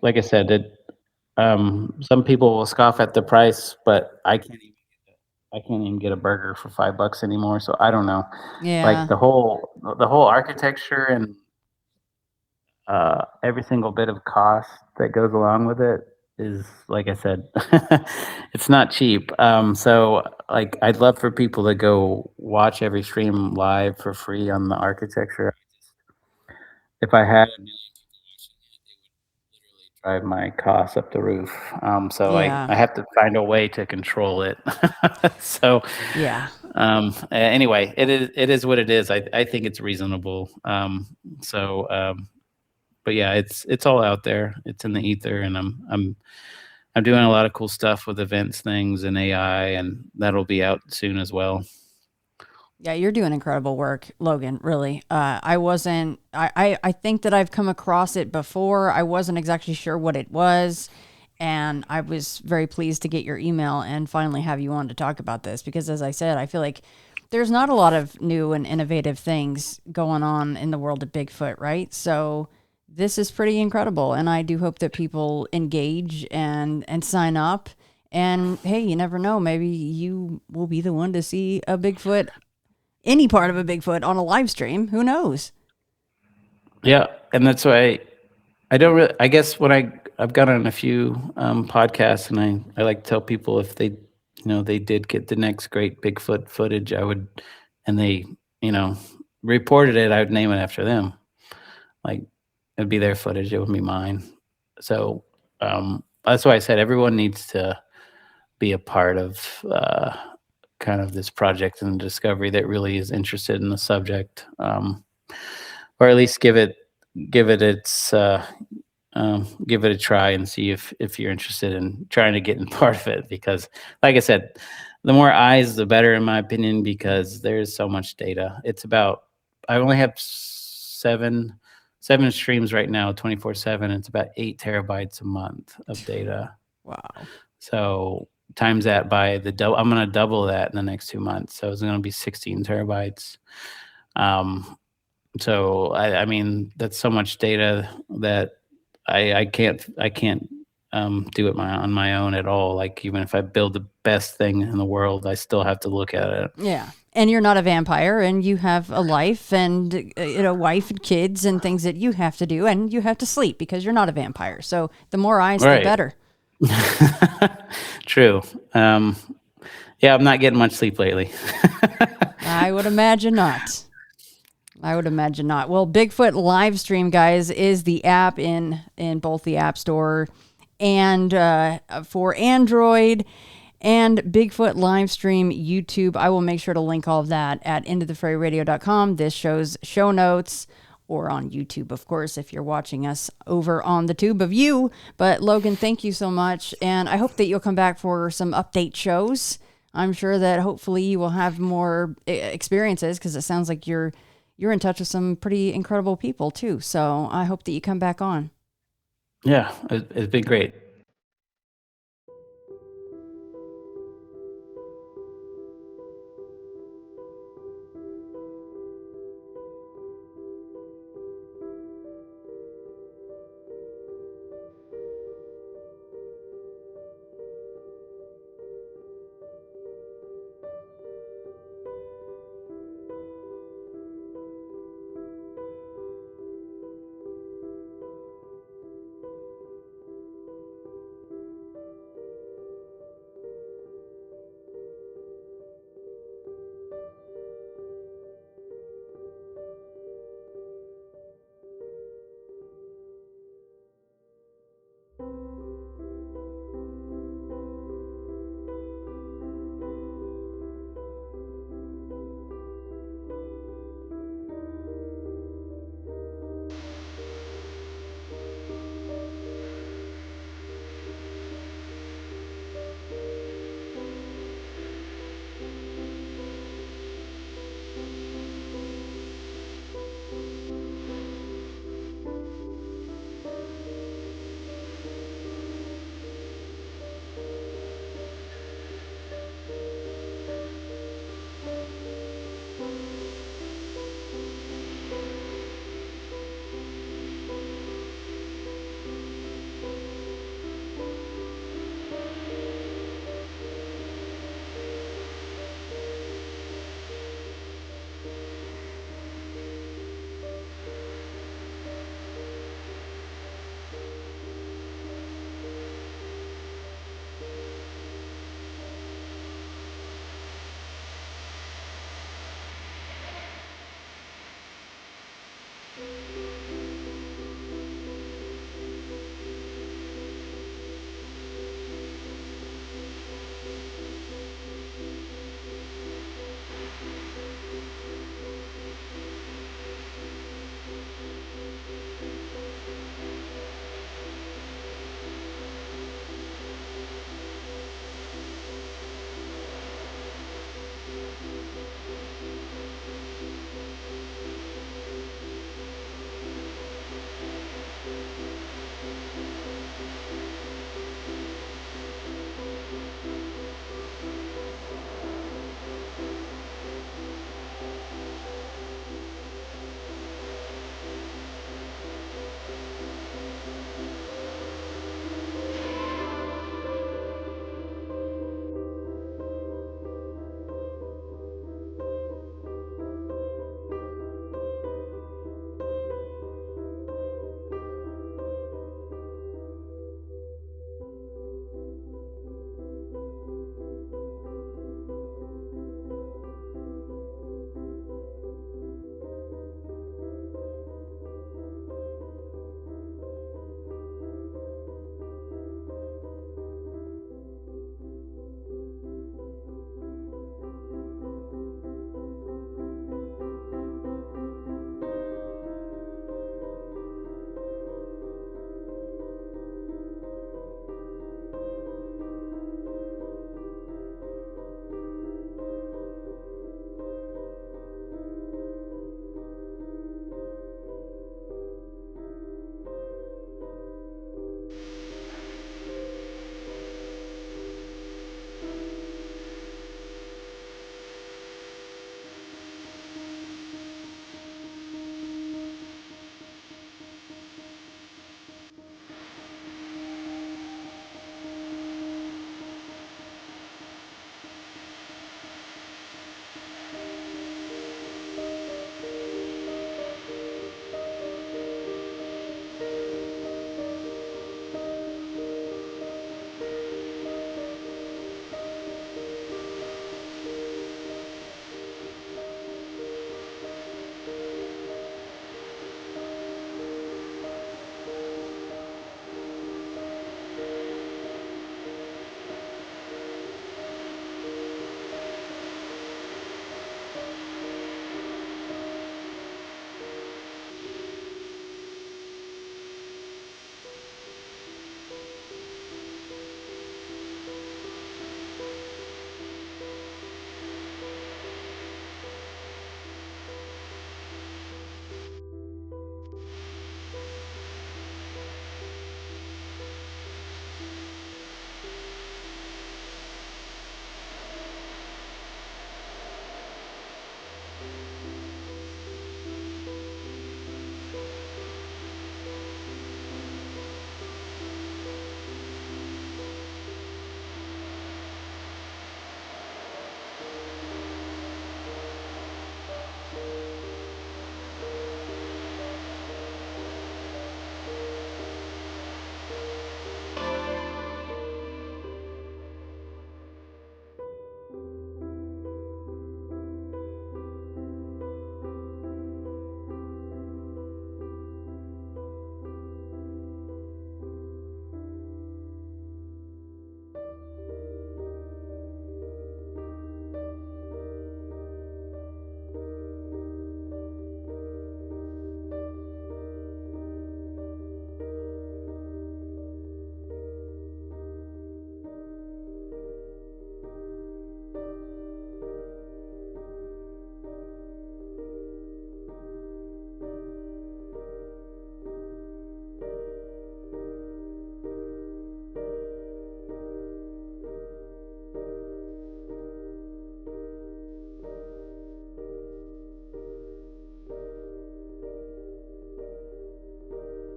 like I said, some people will scoff at the price, but I can't even get a burger for $5 anymore. So I don't know, like Yeah. the whole architecture and every single bit of cost that goes along with it is, like I said, it's not cheap. So like I'd love for people to go watch every stream live for free on the architecture. If I had a million drive my costs up the roof. So Yeah. I have to find a way to control it. So Yeah. anyway, it is what it is. I think it's reasonable. But yeah, it's all out there. It's in the ether, and I'm doing a lot of cool stuff with events, things, and AI, and that'll be out soon as well. Yeah, you're doing incredible work, Logan, really. I think that I've come across it before. I wasn't exactly sure what it was. And I was very pleased to get your email and finally have you on to talk about this because, as I said, I feel like there's not a lot of new and innovative things going on in the world of Bigfoot, right? So this is pretty incredible. And I do hope that people engage and sign up. And hey, you never know. Maybe you will be the one to see a Bigfoot, any part of a Bigfoot on a live stream. Who knows? Yeah, and that's why I don't really. I guess when I've gone on a few podcasts, and I like to tell people if they did get the next great Bigfoot footage, I would, and they reported it, I would name it after them. Like it'd be their footage, it wouldn't be mine. So that's why I said everyone needs to be a part of kind of this project and discovery that really is interested in the subject, or at least give it its give it a try and see if you're interested in trying to get in part of it. Because, like I said, the more eyes, the better, in my opinion. Because there's so much data. It's about I only have seven streams right now, 24/7. It's about 8 terabytes a month of data. Wow. So times that by the double. I'm going to double that in the next 2 months. So it's going to be 16 terabytes. So I mean, that's so much data that I can't do it on my own at all. Like even if I build the best thing in the world, I still have to look at it. Yeah. And you're not a vampire, and you have a life and wife and kids and things that you have to do, and you have to sleep because you're not a vampire. So the more eyes, the better. True. Yeah, I'm not getting much sleep lately. I would imagine not. Well, Bigfoot Livestream, guys, is the app in both the App Store and for Android, and Bigfoot Livestream YouTube. I will make sure to link all of that at intothefrayradio.com, this show's show notes, or on YouTube, of course, if you're watching us over on the tube of you. But Logan, thank you so much. And I hope that you'll come back for some update shows. I'm sure that hopefully you will have more experiences, because it sounds like you're in touch with some pretty incredible people too. So I hope that you come back on. Yeah, it's been great.